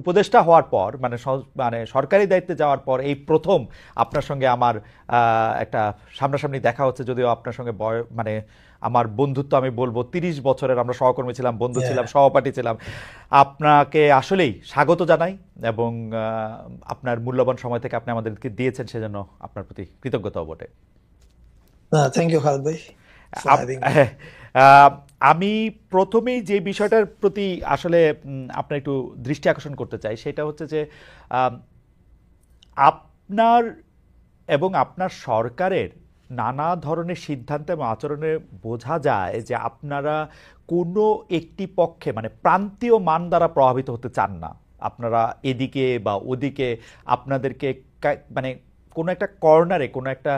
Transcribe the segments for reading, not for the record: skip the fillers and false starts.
উপদেষ্টা হওয়ার পর মানে মানে সরকারি দায়িত্বে যাওয়ার পর এই প্রথম আপনার সঙ্গে আমার একটা সামনাসামনি দেখা হচ্ছে, যদিও আপনার সঙ্গে মানে আমার বন্ধুত্ব আমি বলবো 30 বছরের, আমরা সহকর্মী ছিলাম, বন্ধু ছিলাম, সহপাঠী ছিলাম। আপনাকে আসলেই স্বাগত জানাই এবং আপনার মূল্যবান সময় থেকে আপনি আমাদেরকে দিয়েছেন, সেজন্য আপনার প্রতি কৃতজ্ঞতাও বটে। থ্যাংক ইউ খালেদ ভাই। আমি প্রথমেই যে বিষয়টার প্রতি আসলে আপনার একটু দৃষ্টি আকর্ষণ করতে চাই সেটা হচ্ছে যে আপনার এবং আপনার সরকারের নানা ধরনের সিদ্ধান্ত এবং আচরণে বোঝা যায় যে আপনারা কোনো একটি পক্ষে মানে প্রান্তীয় মান দ্বারা প্রভাবিত হতে চান না। আপনারা এদিকে বা ওদিকে আপনাদেরকে মানে কোনো একটা কর্নারে, কোনো একটা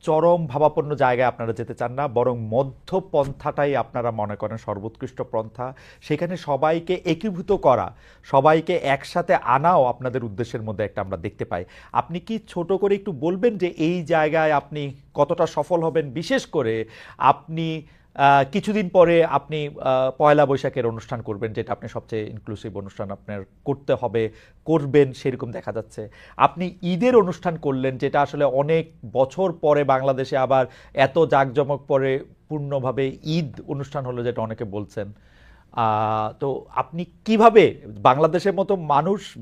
চরম ভাবাপন্ন জায়গায় আপনারা যেতে চান না, বরং মধ্যপন্থাটাই আপনারা মনে করেন সর্বোৎকৃষ্ট পন্থা। সেখানে সবাইকে একীভূত করা, সবাইকে একসাথে আনাও আপনাদের উদ্দেশ্যের মধ্যে একটা আমরা দেখতে পাই। আপনি কি ছোট করে একটু বলবেন যে এই জায়গায় আপনি কতটা সফল হবেন? বিশেষ করে আপনি কিছুদিন পরে আপনি পয়লা বৈশাখের অনুষ্ঠান করবেন, যেটা আপনি সবচেয়ে ইনক্লুসিভ অনুষ্ঠান আপনার করতে হবে, করবেন সেরকম দেখা যাচ্ছে। আপনি ঈদের অনুষ্ঠান করলেন, যেটা আসলে অনেক বছর পরে বাংলাদেশে আবার এত জাঁকজমক পরে পূর্ণভাবে ঈদ অনুষ্ঠান হলো, যেটা অনেকে বলছেন। তো আপনি কিভাবে বাংলাদেশের মতো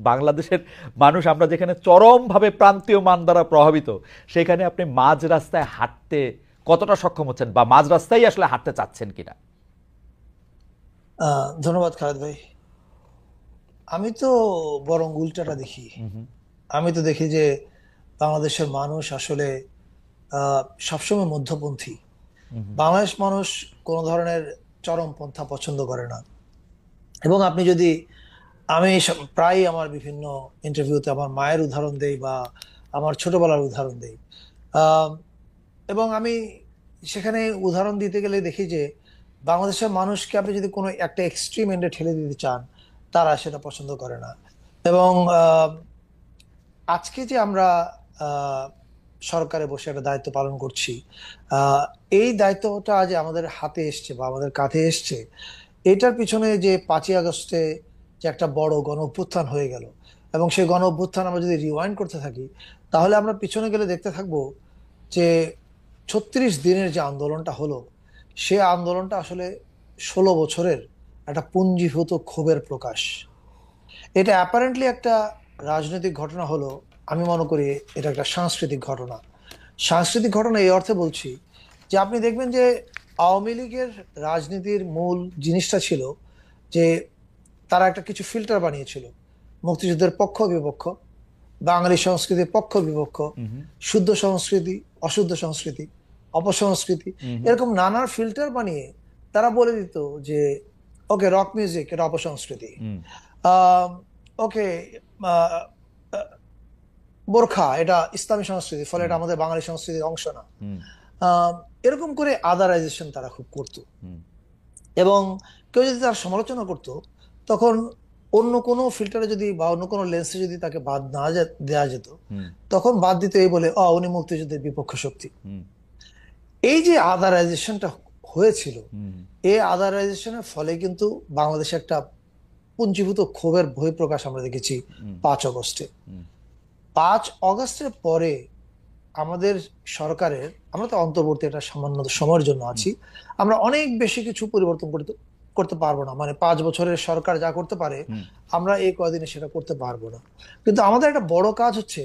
বাংলাদেশের মানুষ আমরা যেখানে চরমভাবে প্রান্তীয় মান দ্বারা প্রভাবিত, সেখানে আপনি মাঝ রাস্তায় হাঁটতে কতটা সক্ষম হচ্ছেন বা মাঝ রাস্তায় আসলে হাঁটতে চাচ্ছেন কিনা? ধন্যবাদ খালেদ ভাই। আমি তো বরং উল্টাটা দেখি। আমি তো দেখি যে বাংলাদেশের মানুষ আসলে সবসময় মধ্যপন্থী। বাংলাদেশ মানুষ কোন ধরনের চরমপন্থা পছন্দ করে না। এবং আপনি যদি, আমি প্রায় আমার বিভিন্ন ইন্টারভিউতে আমার মায়ের উদাহরণ দেই বা আমার ছোটবেলার উদাহরণ দেই, এবং আমি সেখানে উদাহরণ দিতে গেলে দেখি যে বাংলাদেশের মানুষকে আপনি যদি কোনো একটা এক্সট্রিম এন্ডে ঠেলে দিতে চান, তারা সেটা পছন্দ করে না। এবং আজকে যে আমরা সরকারে বসে একটা দায়িত্ব পালন করছি, এই দায়িত্বটা যে আমাদের হাতে এসছে বা আমাদের কাঁধে এসছে, এটার পিছনে যে 5ই আগস্টে যে একটা বড় গণ অভ্যুত্থান হয়ে গেল, এবং সেই গণ অভ্যুত্থান আমরা যদি রিওয়াইন্ড করতে থাকি, তাহলে আমরা পিছনে গেলে দেখতে থাকবো যে 36 দিনের যে আন্দোলনটা হলো, সে আন্দোলনটা আসলে 16 বছরের একটা পুঞ্জীভূত ক্ষোভের প্রকাশ। এটা অ্যাপারেন্টলি একটা রাজনৈতিক ঘটনা হলো, আমি মনে করি এটা একটা সাংস্কৃতিক ঘটনা। সাংস্কৃতিক ঘটনা এই অর্থে বলছি যে আপনি দেখবেন যে আওয়ামী লীগের রাজনীতির মূল জিনিসটা ছিল যে তারা একটা কিছু ফিল্টার বানিয়েছিল, মুক্তিযুদ্ধের পক্ষ বিপক্ষ, বাঙালি সংস্কৃতির পক্ষ বিপক্ষ, শুদ্ধ সংস্কৃতি, অশুদ্ধ সংস্কৃতি, অপসংস্কৃতি, এরকম নানা ফিল্টার বানিয়ে তারা বলে দিত যে ওকে, রক মিউজিক এটা অপসংস্কৃতি, ওকে বোরখা এটা ইসলামী সংস্কৃতি, ফলে এটা আমাদের বাঙালি সংস্কৃতির অংশ না। এরকম করে আদারাইজেশন তারা খুব করত। এবং কেউ যদি তার সমালোচনা করত, তখন অন্য কোনো ফিল্টারে যদি বা অন্য কোনো লেন্সে যদি তাকে বাদ না দেওয়া যেত, তখন বাদ দিত এই বলে উনি মুক্তিযুদ্ধের বিপক্ষ শক্তি। এই যে আদারাইজেশনটা হয়েছিল, এই আদারাইজেশনের ফলে কিন্তু বাংলাদেশে একটা পুঞ্জীভূত ক্ষোভের বহিঃপ্রকাশ আমরা দেখেছি 5 আগস্টে। 5 আগস্টের পরে আমাদের সরকারের, আমরা তো অন্তর্বর্তী একটা সামান্য সময়ের জন্য আছি, আমরা অনেক বেশি কিছু পরিবর্তন করতে পারবো না। মানে 5 বছরের সরকার যা করতে পারে, আমরা এই কয়দিনে সেটা করতে পারবো না। কিন্তু আমাদের একটা বড় কাজ হচ্ছে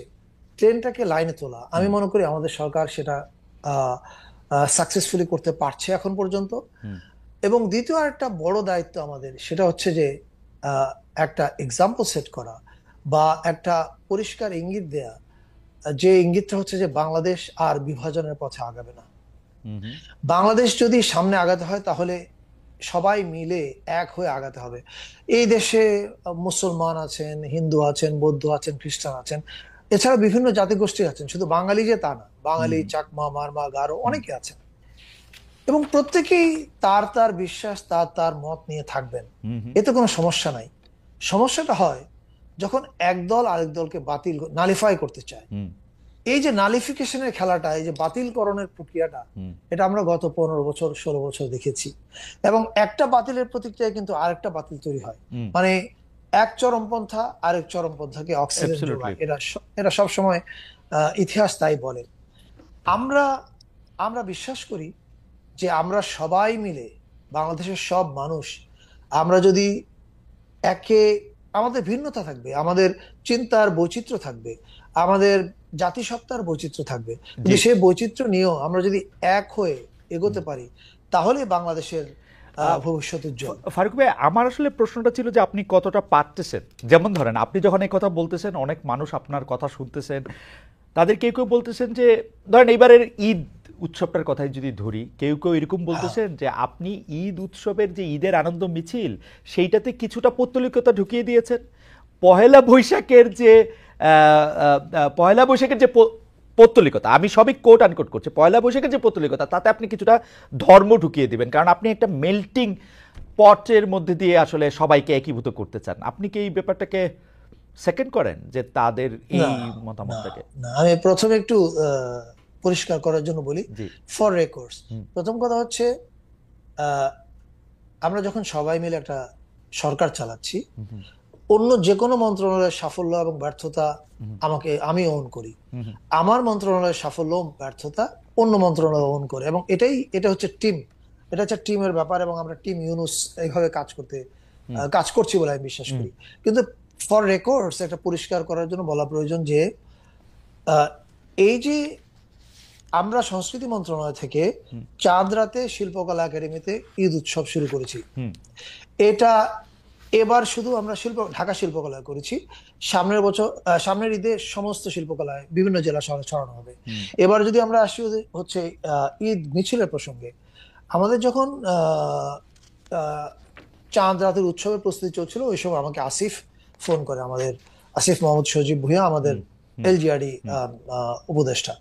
ট্রেনটাকে লাইনে তোলা। আমি মনে করি আমাদের সরকার সেটা সাকসেসফুলি করতে পারছে এখন পর্যন্ত। এবং দ্বিতীয় আরেকটা বড় দায়িত্ব আমাদের, সেটা হচ্ছে যে একটা এক্সাম্পল সেট করা বা একটা পরিষ্কার ইঙ্গিত দেয়া, যে ইঙ্গিতটা হচ্ছে যে বাংলাদেশ আর বিভাজনের পথে আগাবে না। বাংলাদেশ যদি সামনে আগাতে হয়, তাহলে সবাই মিলে এক হয়ে আগাতে হবে। এই দেশে মুসলমান আছেন, হিন্দু আছেন, বৌদ্ধ আছেন, খ্রিস্টান আছেন, এছাড়া বিভিন্ন জাতিগোষ্ঠী আছেন, শুধু বাঙালি যে তা না, বাঙালি, চাকমা, মারমা, গারো অনেকে আছেন। এবং প্রত্যেকেই তার তার বিশ্বাস, তার তার মত নিয়ে থাকবেন, এতে কোনো সমস্যা নাই। সমস্যাটা হয় যখন একদল আরেক দলকে নালিফাই করতে চায়। এই যে নালিফিকেশনের খেলাটা, এই যে বাতিলকরণের প্রক্রিয়াটা, এটা আমরা গত 15 বছর 16 বছর দেখেছি। এবং একটা বাতিলের প্রতিক্রিয়ায় কিন্তু আরেকটা বাতিল তৈরি হয়। মানে এক চরমপন্থা আরেক চরমপন্থাকে অক্সিজেন অ্যাবসলিউটলি। যোগায়, এটা সবসময় ইতিহাস তাই বলে। আমরা আমরা বিশ্বাস করি যে আমরা সবাই মিলে, বাংলাদেশের সব মানুষ, আমরা যদি একে, আমাদের ভিন্নতা থাকবে, আমাদের চিন্তার বৈচিত্র্য থাকবে, আমাদের জাতিসত্তার বৈচিত্র্য থাকবে, জি। কিন্তু সেই বৈচিত্র্য নিয়েও আমরা যদি এক হয়ে এগোতে পারি, তাহলে বাংলাদেশের ভবিষ্যৎ উজ্জ্বল। ফারুক ভাই, আমার আসলে প্রশ্নটা ছিল যে আপনি কতটা পারতেছেন। যেমন ধরেন আপনি যখন এই কথা বলতেছেন, অনেক মানুষ আপনার কথা শুনতেছেন, তাদের কেউ কেউ বলতেছেন যে, ধরেন এবারের ঈদ উৎসবটার কথাই যদি ধরি, কেউ কেউ এরকম হ্যাঁ, বলতেছেন যে আপনি ঈদ উৎসবের যে ঈদের আনন্দ মিছিল, সেইটাতে কিছুটা পৌত্তলিকতা ঢুকিয়ে দিয়েছেন। পহেলা বৈশাখের যে পহেলা বৈশাখের যে পৌত্তলিকতা, আমি সবই কোট আনকোট করছি, পয়লা বৈশাখের যে পৌত্তলিকতা, তাতে আপনি কিছুটা ধর্ম ঢুকিয়ে দিবেন, কারণ আপনি একটা মেল্টিং পটের মধ্যে দিয়ে আসলে সবাইকে একীভূত করতে চান। আপনি কি এই ব্যাপারটাকে সেকেন্ড করেন যে তাদের না এই না মতামতটাকে? না, আমি প্রথমে একটু পরিষ্কার করার জন্য বলি, জি। For records. হুম। প্রথম কথা হচ্ছে, আহ, আমরা যখন সবাই মিলে একটা সরকার চালাচ্ছি, হুম। হুম। অন্য যে কোনো মন্ত্রণালয়ের সাফল্য এবং ব্যর্থতা আমি ওন করি। হুম। হুম। আমার মন্ত্রণালয়ের সাফল্য ব্যর্থতা অন্য মন্ত্রণালয় ওন করে, এবং এটা হচ্ছে টিম, এটা হচ্ছে টিমের ব্যাপার, এবং আমরা টিম ইউনুস এইভাবে কাজ করছি বলে আমি বিশ্বাস হুম। করি। কিন্তু ফর রেকর্ডস একটা পরিষ্কার করার জন্য বলা প্রয়োজন যে আহ, এই যে আমরা সংস্কৃতি মন্ত্রণালয় থেকে চাঁদ রাতে শিল্পকলা একাডেমিতে ঈদ উৎসব শুরু করেছি। হুম। এটা এবার শুধু আমরা ঢাকা শিল্পকলায় করেছি। সামনের ঈদে সমস্ত শিল্পকলায় বিভিন্ন জেলা শহরে ছড়ানো হবে। এবার যদি আমরা আসি হচ্ছে ঈদ মিছিলের প্রসঙ্গে, আমাদের যখন আহ, চাঁদ রাতের উৎসবের প্রস্তুতি চলছিল, ওই সময় আমাকে আসিফ ফোন করে, আমাদের আসিফ মোহাম্মদ সজীব ভুঁইয়া, আমাদের এলজিআরডি উপদেষ্টা।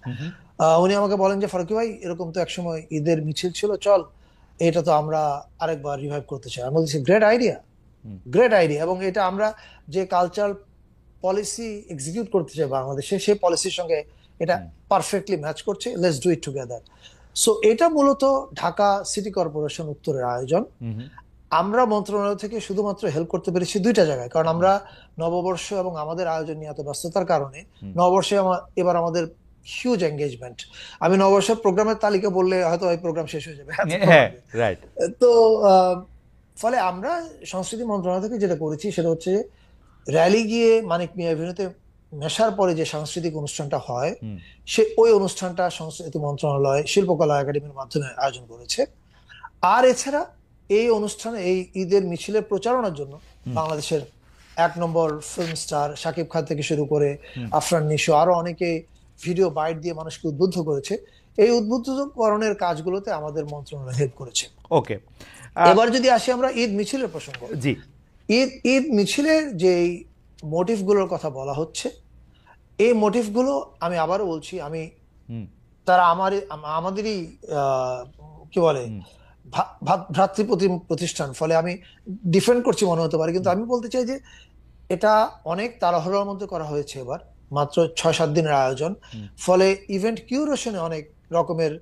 উনি আমাকে বলেন যে, ফারুকী ভাই, এরকম তো একসময় ঈদের মিছিল ছিল, চল এটা তো আমরা আরেকবার রিভাইভ করতে চাই। আমি বলছি, গ্রেট আইডিয়া, গ্রেট আইডিয়া, এবং এটা আমরা যে কালচার পলিসি এক্সিকিউট করতে চাই বাংলাদেশে, সেই পলিসির সঙ্গে এটা পারফেক্টলি ম্যাচ করছে। Let's do it together. So এটা মূলত ঢাকা সিটি কর্পোরেশন উত্তরের আয়োজন। আমরা মন্ত্রণালয় থেকে শুধুমাত্র হেল্প করতে পেরেছি দুইটা জায়গায়, কারণ আমরা নববর্ষ এবং আমাদের আয়োজন নিয়ে এত ব্যস্ততার কারণে, নববর্ষে এবার আমাদের হিউজ এঙ্গেজমেন্ট। আমি নববর্ষের প্রোগ্রামের তালিকা বললে হয়তো এই প্রোগ্রাম শেষ হয়ে যাবে, হ্যাঁ, রাইট। তো ফলে আমরা সংস্কৃতি মন্ত্রণালয় থেকে যেটা করেছি সেটা হচ্ছে, র্যালি গিয়ে মানিক মিয়া এভিনিউতে মেশার পরে যে সাংস্কৃতিক অনুষ্ঠানটা হয়, ওই অনুষ্ঠানটা সংস্কৃতি মন্ত্রণালয় শিল্পকলা একাডেমির মাধ্যমে আয়োজন করেছে। আর এছাড়া এই অনুষ্ঠানে, এই ঈদের মিছিলের প্রচারণার জন্য বাংলাদেশের এক নম্বর ফিল্ম স্টার শাকিব খান থেকে শুরু করে আফরান নিশো, আরো অনেকে ভিডিও বাইট দিয়ে মানুষকে উদ্বুদ্ধ করেছে। এই উদ্বুদ্ধকরণের কাজগুলোতে আমাদের মন্ত্রণালয় হেল্প করেছে। ওকে। এবার যদি আসি আমরা ঈদ মিছিলের প্রসঙ্গ, জি। ঈদ মিছিলের যে মোটিভ গুলোর কথা বলা হচ্ছে, এই মোটিভ গুলো আমি আবারও বলছি, তারা আমাদেরই কি বলে ভ্রাতৃ প্রতিষ্ঠান, ফলে আমি ডিফেন্ড করছি মনে হতে পারে, কিন্তু আমি বলতে চাই যে এটা অনেক তাড়াহুড়োর মধ্যে করা হয়েছে। এবার মাত্র 6-7 দিনের আয়োজন, ফলে ইভেন্ট কিউরেশনে অনেক রকমের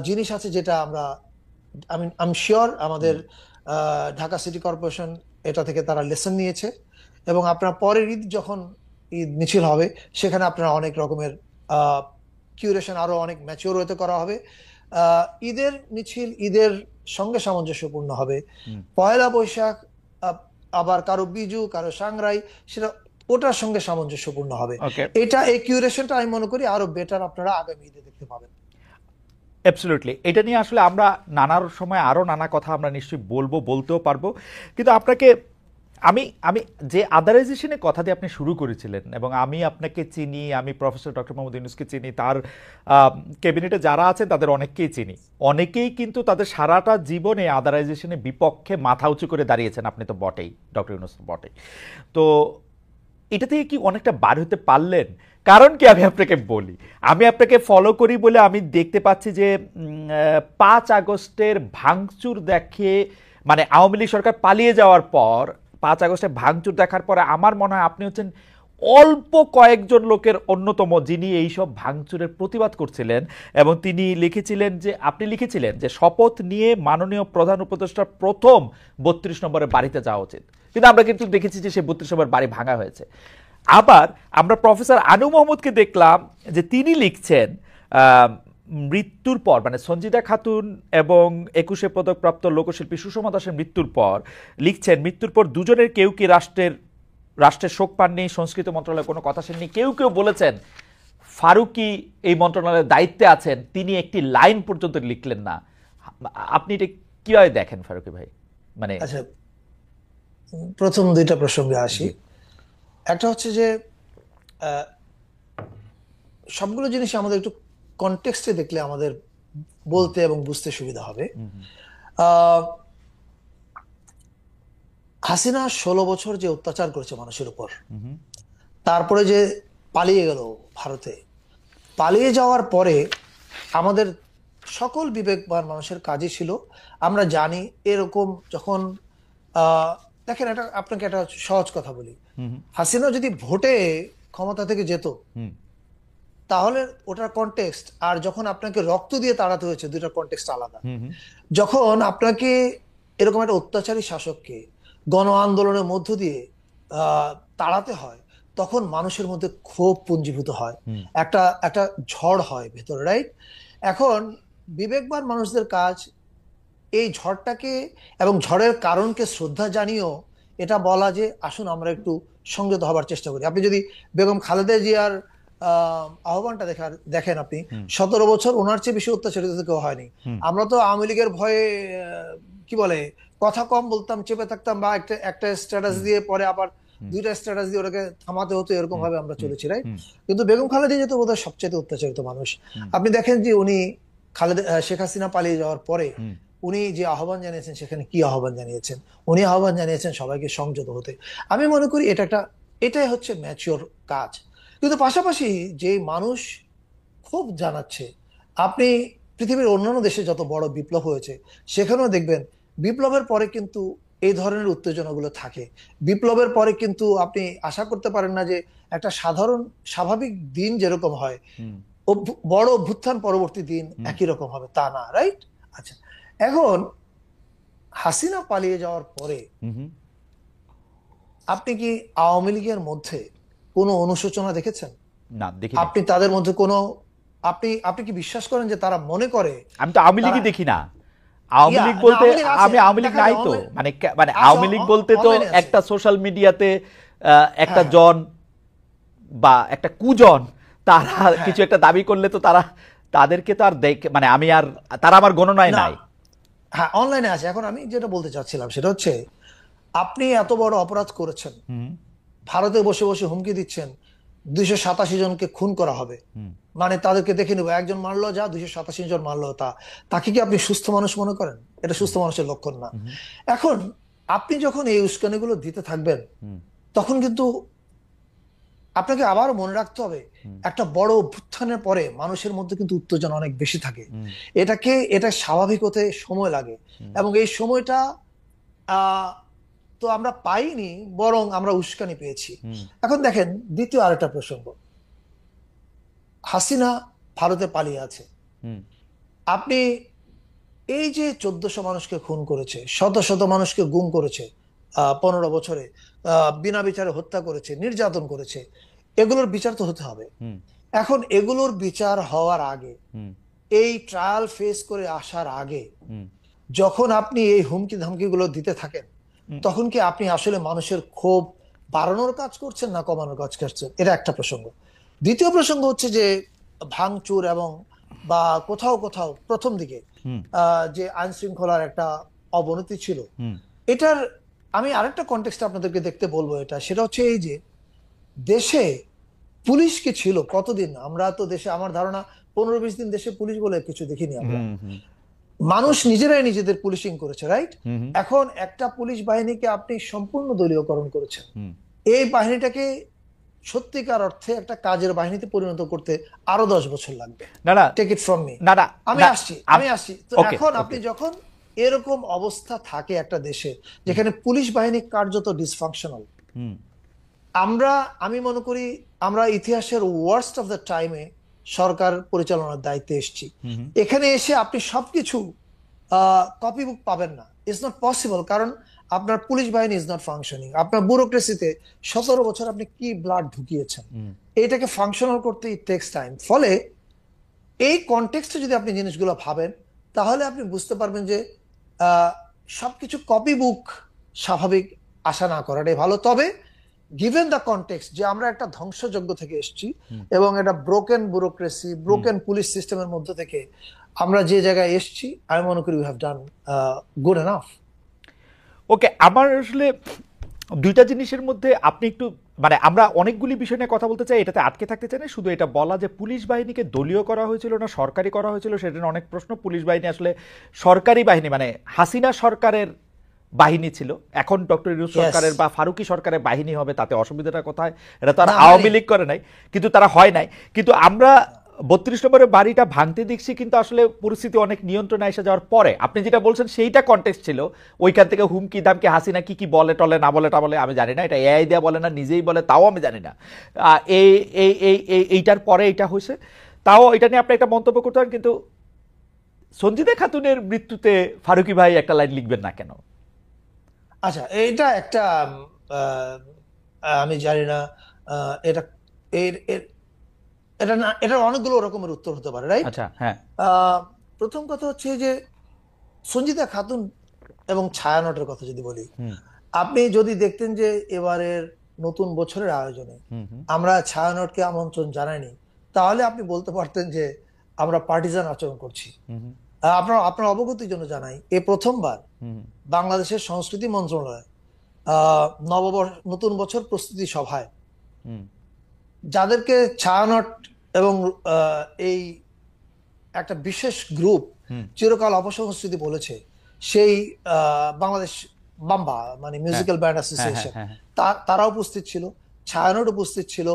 জিনিস আছে, যেটা আমি শিওর আমাদের ঢাকা সিটি কর্পোরেশন এটা থেকে তারা লেসন নিয়েছে, এবং আপনার পরের ঈদ যখন ঈদ মিছিল হবে, সেখানে আপনারা অনেক রকমের কিউরেশন আরো অনেক ম্যাচিওর হতে করা হবে। ঈদের মিছিল ঈদের সঙ্গে সামঞ্জস্যপূর্ণ হবে। পয়লা বৈশাখ আবার কারো বিজু, কারো সাংরাই, সেটা ওটার সঙ্গে সামঞ্জস্যপূর্ণ হবে। এই কিউরেশনটা আমি মনে করি আরো বেটার আপনারা আগামী ঈদে দেখতে পাবেন। অ্যাবসলিউটলি। এটা নিয়ে আসলে আমরা নানার সময় আরও নানা কথা আমরা নিশ্চয়ই বলতেও পারবো, কিন্তু আপনাকে আমি আমি যে আদারাইজেশনের কথা দিয়ে আপনি শুরু করেছিলেন, এবং আমি আপনাকে চিনি, আমি প্রফেসর ডক্টর মোহাম্মদ ইউনূসকে চিনি, তার ক্যাবিনেটে যারা আছেন তাদের অনেককেই চিনি, অনেকেই কিন্তু তাদের সারাটা জীবনে আদারাইজেশনের বিপক্ষে মাথা উঁচু করে দাঁড়িয়েছেন। আপনি তো বটেই, ডক্টর ইউনূস তো বটেই। তো এটা থেকে কি অনেকটা বার হতে পারলেন? কারণ কি, আমি আপনাকে বলি, আমি আপনাকে ফলো করি বলে আমি দেখতে পাচ্ছি যে 5 আগস্টের ভাঙচুর দেখে, মানে আওয়ামী লীগ সরকার পালিয়ে যাওয়ার পর 5 আগস্টে ভাঙচুর দেখার পরে আমার মনে হয় আপনি হচ্ছেন অল্প কয়েকজন লোকের অন্যতম যিনি এইসব ভাঙচুরের প্রতিবাদ করছিলেন, এবং তিনি আপনি লিখেছিলেন যে শপথ নিয়ে মাননীয় প্রধান উপদেষ্টার প্রথম 32 নম্বরের বাড়িতে যাওয়া উচিত। কিন্তু আমরা কিন্তু দেখেছি যে সে 32 নম্বর বাড়ি ভাঙা হয়েছে। আবার আমরা প্রফেসর আনু মোহাম্মদকে দেখলাম যে তিনি লিখছেন মৃত্যুর পর, মানে সঞ্জিদা খাতুন এবং 21 পদকপ্রাপ্ত লোকশিল্পী সুষমা দাসের মৃত্যুর পর লিখছেন, মৃত্যুর পর দুজনের কেউ কি রাষ্ট্রের শোক পাননি, সংস্কৃতি মন্ত্রণালয়ে কোনো কথা শুননি। কেউ কেউ বলেছেন ফারুকী এই মন্ত্রণালয়ের দায়িত্বে আছেন, তিনি একটি লাইন পর্যন্ত লিখলেন না। আপনি এটা কিভাবে দেখেন ফারুকী ভাই? মানে আচ্ছা, প্রথম দুইটা প্রসঙ্গে আসি। একটা হচ্ছে যে সবগুলো জিনিস আমাদের একটু কনটেক্সটে দেখলে আমাদের বলতে এবং বুঝতে সুবিধা হবে। হাসিনা 16 বছর যে অত্যাচার করেছে মানুষের উপর, তারপরে যে পালিয়ে গেল ভারতে, পালিয়ে যাওয়ার পরে আমাদের সকল বিবেকবান মানুষের কাজই ছিল, আমরা জানি এরকম যখন দেখেন, এটা আপনাকে একটা সহজ কথা বলি, হাসিনা যদি ভোটে ক্ষমতা থেকে যেত তাহলে ওটার কনটেক্সট, আর যখন আপনাকে রক্ত দিয়ে তাড়াতে হয়েছে, দুইটার কনটেক্সট আলাদা। যখন আপনাকে এরকম একটা অত্যাচারী শাসককে গণ আন্দোলনের মধ্য দিয়ে তাড়াতে হয়, তখন মানুষের মধ্যে ক্ষোভ পুঞ্জীভূত হয়, একটা একটা ঝড় হয় ভেতরে, রাইট? এখন বিবেকবান মানুষদের কাজ এই ঝড়টাকে এবং ঝড়ের কারণকে শ্রদ্ধা জানিয়েও এটা বলা যে আসুন আমরা একটু সংযত হবার চেষ্টা করি। আপনি যদি বেগম খালেদা জিয়ার আহ্বানটা দেখেন, আপনি 17 বছর ওনার চেয়ে বেশি অত্যাচারিত কেউ হয়নি। আমরা তো আওয়ামী লীগের ভয়ে কি বলে কথা কম বলতাম, চেপে থাকতাম, বা একটা স্ট্যাটাস দিয়ে পরে আবার দুইটা স্ট্যাটাস দিয়ে ওটাকে থামাতে হতো, এরকম ভাবে আমরা চলেছি, রাইট? কিন্তু বেগম খালেদা জিয়া তো বোধহয় সবচেয়ে অত্যাচারিত মানুষ। আপনি দেখেন যে উনি শেখ হাসিনা পালিয়ে যাওয়ার পরে উনি যে আহ্বান জানিয়েছেন, সেখানে কি আহ্বান জানিয়েছেন? উনি আহ্বান জানিয়েছেন সবাইকে সংযত হতে। আমি মনে করি এটাই হচ্ছে ম্যাচিওর কাজ। কিন্তু পাশাপাশি যে মানুষ খুব জানাচ্ছে, আপনি পৃথিবীর অন্যান্য দেশে যত বড় বিপ্লব হয়েছে সেখানেও দেখবেন বিপ্লবের পরে কিন্তু এই ধরনের উত্তেজনাগুলো থাকে। বিপ্লবের পরে কিন্তু আপনি আশা করতে পারেন না যে একটা সাধারণ স্বাভাবিক দিন যেরকম হয়, বড় অভ্যুত্থান পরবর্তী দিন একই রকম হবে, তা না, রাইট? আচ্ছা, এখন হাসিনা পালিয়ে যাওয়ার পরে আপনি কি আওয়ামী লীগের মধ্যে কোনো অনুশোচনা দেখেছেন? না, দেখি। আপনি তাদের মধ্যে কোনো আপনি কি বিশ্বাস করেন যে তারা মনে করে? আমি তো আওয়ামী লীগই দেখি না। আওয়ামী লীগ বলতে আমি আওয়ামী লীগ নাই তো, মানে আওয়ামী লীগ বলতে তো একটা সোশ্যাল মিডিয়াতে একটা জন বা একটা কুজন তারা কিছু একটা দাবি করলে তো তাদেরকে তো আর মানে আমি আর তারা আমার গণনায় নাই। হ্যাঁ, অনলাইনে আছে। এখন আমি যেটা বলতে চাচ্ছিলাম সেটা হচ্ছে, আপনি এত বড় অপরাধ করেছেন, ভারতে বসে বসে হুমকি দিচ্ছেন 287 জনকে খুন করা হবে, মানে তাদেরকে দেখে নেবো, একজন মারলো যা, 287 জন মারলো তা, তাকে কি আপনি সুস্থ মানুষ মনে করেন? এটা সুস্থ মানুষের লক্ষণ না। এখন আপনি যখন এই উস্কানিগুলো দিতে থাকবেন, তখন কিন্তু আপনাকে আবার মনে রাখতে হবে, একটা বড় অভ্যুত্থানের পরে মানুষের মধ্যে কিন্তু উত্তেজনা অনেক বেশি থাকে। এটা স্বাভাবিক হতে সময় লাগে, এবং এই সময়টা তো আমরা পাইনি, বরং আমরা উস্কানি পেয়েছি। এখন দেখেন দ্বিতীয় আরেকটা প্রসঙ্গ, হাসিনা ভারতে পালিয়ে আছে। আপনি এই যে 1400 মানুষকে খুন করেছে, শত শত মানুষকে গুম করেছে, 15 বছরে বিনা বিচারে হত্যা করেছে, নির্যাতন করেছে, এগুলোর বিচার তো হতে হবে। এখন এগুলোর বিচার হওয়ার আগে, এই ট্রায়াল ফেস করে আসার আগে, যখন আপনি এই হুমকি ধামকিগুলো দিতে থাকেন, তখন কি আপনি আসলে মানুষের ক্ষোভ বাড়ানোর কাজ করছেন না কমানোর কাজ করছেন? এটা একটা প্রসঙ্গ। দ্বিতীয় প্রসঙ্গ হচ্ছে যে ভাঙচুর এবং বা কোথাও কোথাও প্রথম দিকে যে আইন শৃঙ্খলার একটা অবনতি ছিল, এটার আমি আরেকটা কনটেক্সট আপনাদেরকে দেখতে বলবো। সেটা হচ্ছে এই যে দেশে পুলিশ কি ছিল কতদিন? আমরা তো দেশে, আমার ধারণা 15-20 দিন দেশে পুলিশ বলে কিছু দেখিনি আমরা। মানুষ নিজেরাই নিজেদের পুলিশিং করেছে, রাইট? এখন একটা পুলিশ বাহিনীকে আপনি সম্পূর্ণ দলীয়করণ করেছেন। এই বাহিনীটাকে সত্যিকার অর্থে একটা কাজের বাহিনীতে পরিণত করতে আরো 10 বছর লাগবে। Take it from me. আমি আসছি তো এখন আপনি যখন এরকম অবস্থা থাকে একটা দেশে যেখানে পুলিশ বাহিনী কার্যত ডিসফাংশনাল, আমি মনে করি আমরা ইতিহাসের ওয়ার্স্ট অফ দ্য টাইমে সরকার পরিচালনার দায়িত্বে এসেছি। এখানে এসে আপনি সবকিছু কপি বুক পাবেন না, ইটস নট পসিবল। কারণ আপনার পুলিশ বাহিনী ইজ নট ফাংশনিং, আপনার ব্যুরোক্রেসিতে 17 বছর আপনি কি ব্লাড ঢুকিয়েছেন, এটাকে ফাংশনাল করতে ইট টেক্স টাইম। ফলে এই কনটেক্সটে যদি আপনি জিনিসগুলো ভাবেন, তাহলে আপনি বুঝতে পারবেন যে সবকিছু কপি বুক স্বাভাবিক আশা না করাটাই ভালো। তবে গিভেন দ্য কনটেক্সট যে আমরা একটা ধ্বংসযজ্ঞ থেকে এসেছি এবং একটা ব্রোকেন ব্যুরোক্রেসি, ব্রোকেন পুলিশ সিস্টেমের মধ্যে থেকে আমরা যে জায়গায় এসেছি, আমি মনে করি we have done good enough. Okay, আমার আসলে দুইটা জিনিসের মধ্যে আপনি একটু মানে আমরা অনেকগুলি বিষয় নিয়ে কথা বলতে চাই, এটাতে আটকে থাকতে চাই না। শুধু এটা বলা যে পুলিশ বাহিনীকে দলীয় করা হয়েছিল না সরকারি করা হয়েছিল, সেটা নিয়ে অনেক প্রশ্ন। পুলিশ বাহিনী আসলে সরকারি বাহিনী, মানে হাসিনা সরকারের বাহিনী ছিল। এখন ডক্টর ইউনূস সরকারের বা ফারুকি সরকারের বাহিনী হবে, তাতে অসুবিধাটা কোথায়? এটা তো আর আওয়ামী লীগ করে নাই, কিন্তু তারা হয় নাই। কিন্তু আমরা 32 নম্বরের বাড়িটা ভাঙতে দেখছি, কিন্তু আসলে পরিস্থিতি অনেক নিয়ন্ত্রণে এসে যাওয়ার পরে আপনি যেটা বলছেন সেইটা কনটেক্সট ছিল। ওইখান থেকে হুমকি দামকে হাসিনা কি কি বলে টলে না বলে টা বলে আমি জানি না, এটা এআই দেয়া বলে না নিজেই বলে তাও আমি জানি না। এই এই এই এইটার পরে এটা হয়েছে, তাও এটা নিয়ে আপনি একটা মন্তব্য করতে পারেন। কিন্তু সঞ্জিদা খাতুনের মৃত্যুতে ফারুকি ভাই একটা লাইন লিখবেন না কেন? আচ্ছা, এইটা একটা আমি জানি না, এটা এর এটা না, এটার অনেকগুলো রকমের উত্তর হতে পারে, রাইট? আচ্ছা, হ্যাঁ। প্রথম কথা হচ্ছে যে সঞ্জিদা খাতুন এবং ছায়ানটের কথা যদি বলি, আপনি যদি দেখতেন যে এবারের নতুন বছরের আয়োজনে আমরা ছায়ানটকে আমন্ত্রণ জানাইনি, তাহলে আপনি বলতে পারতেন যে আমরা পার্টিজান আচরণ করছি। আপনার অবগতির জন্য জানাই, এ প্রথমবার বাংলাদেশের সংস্কৃতি মন্ত্রণালয় নতুন বছর প্রস্তুতি সভায় যাদেরকে ছায়ানট এবং এই একটা বিশেষ গ্রুপ চিরকাল অপসংস্কৃতি বলেছে, সেই বাংলাদেশ বাম্বা মানে মিউজিক্যাল ব্যান্ড অ্যাসোসিয়েশন, তারা উপস্থিত ছিল, ছায়ানট উপস্থিত ছিল,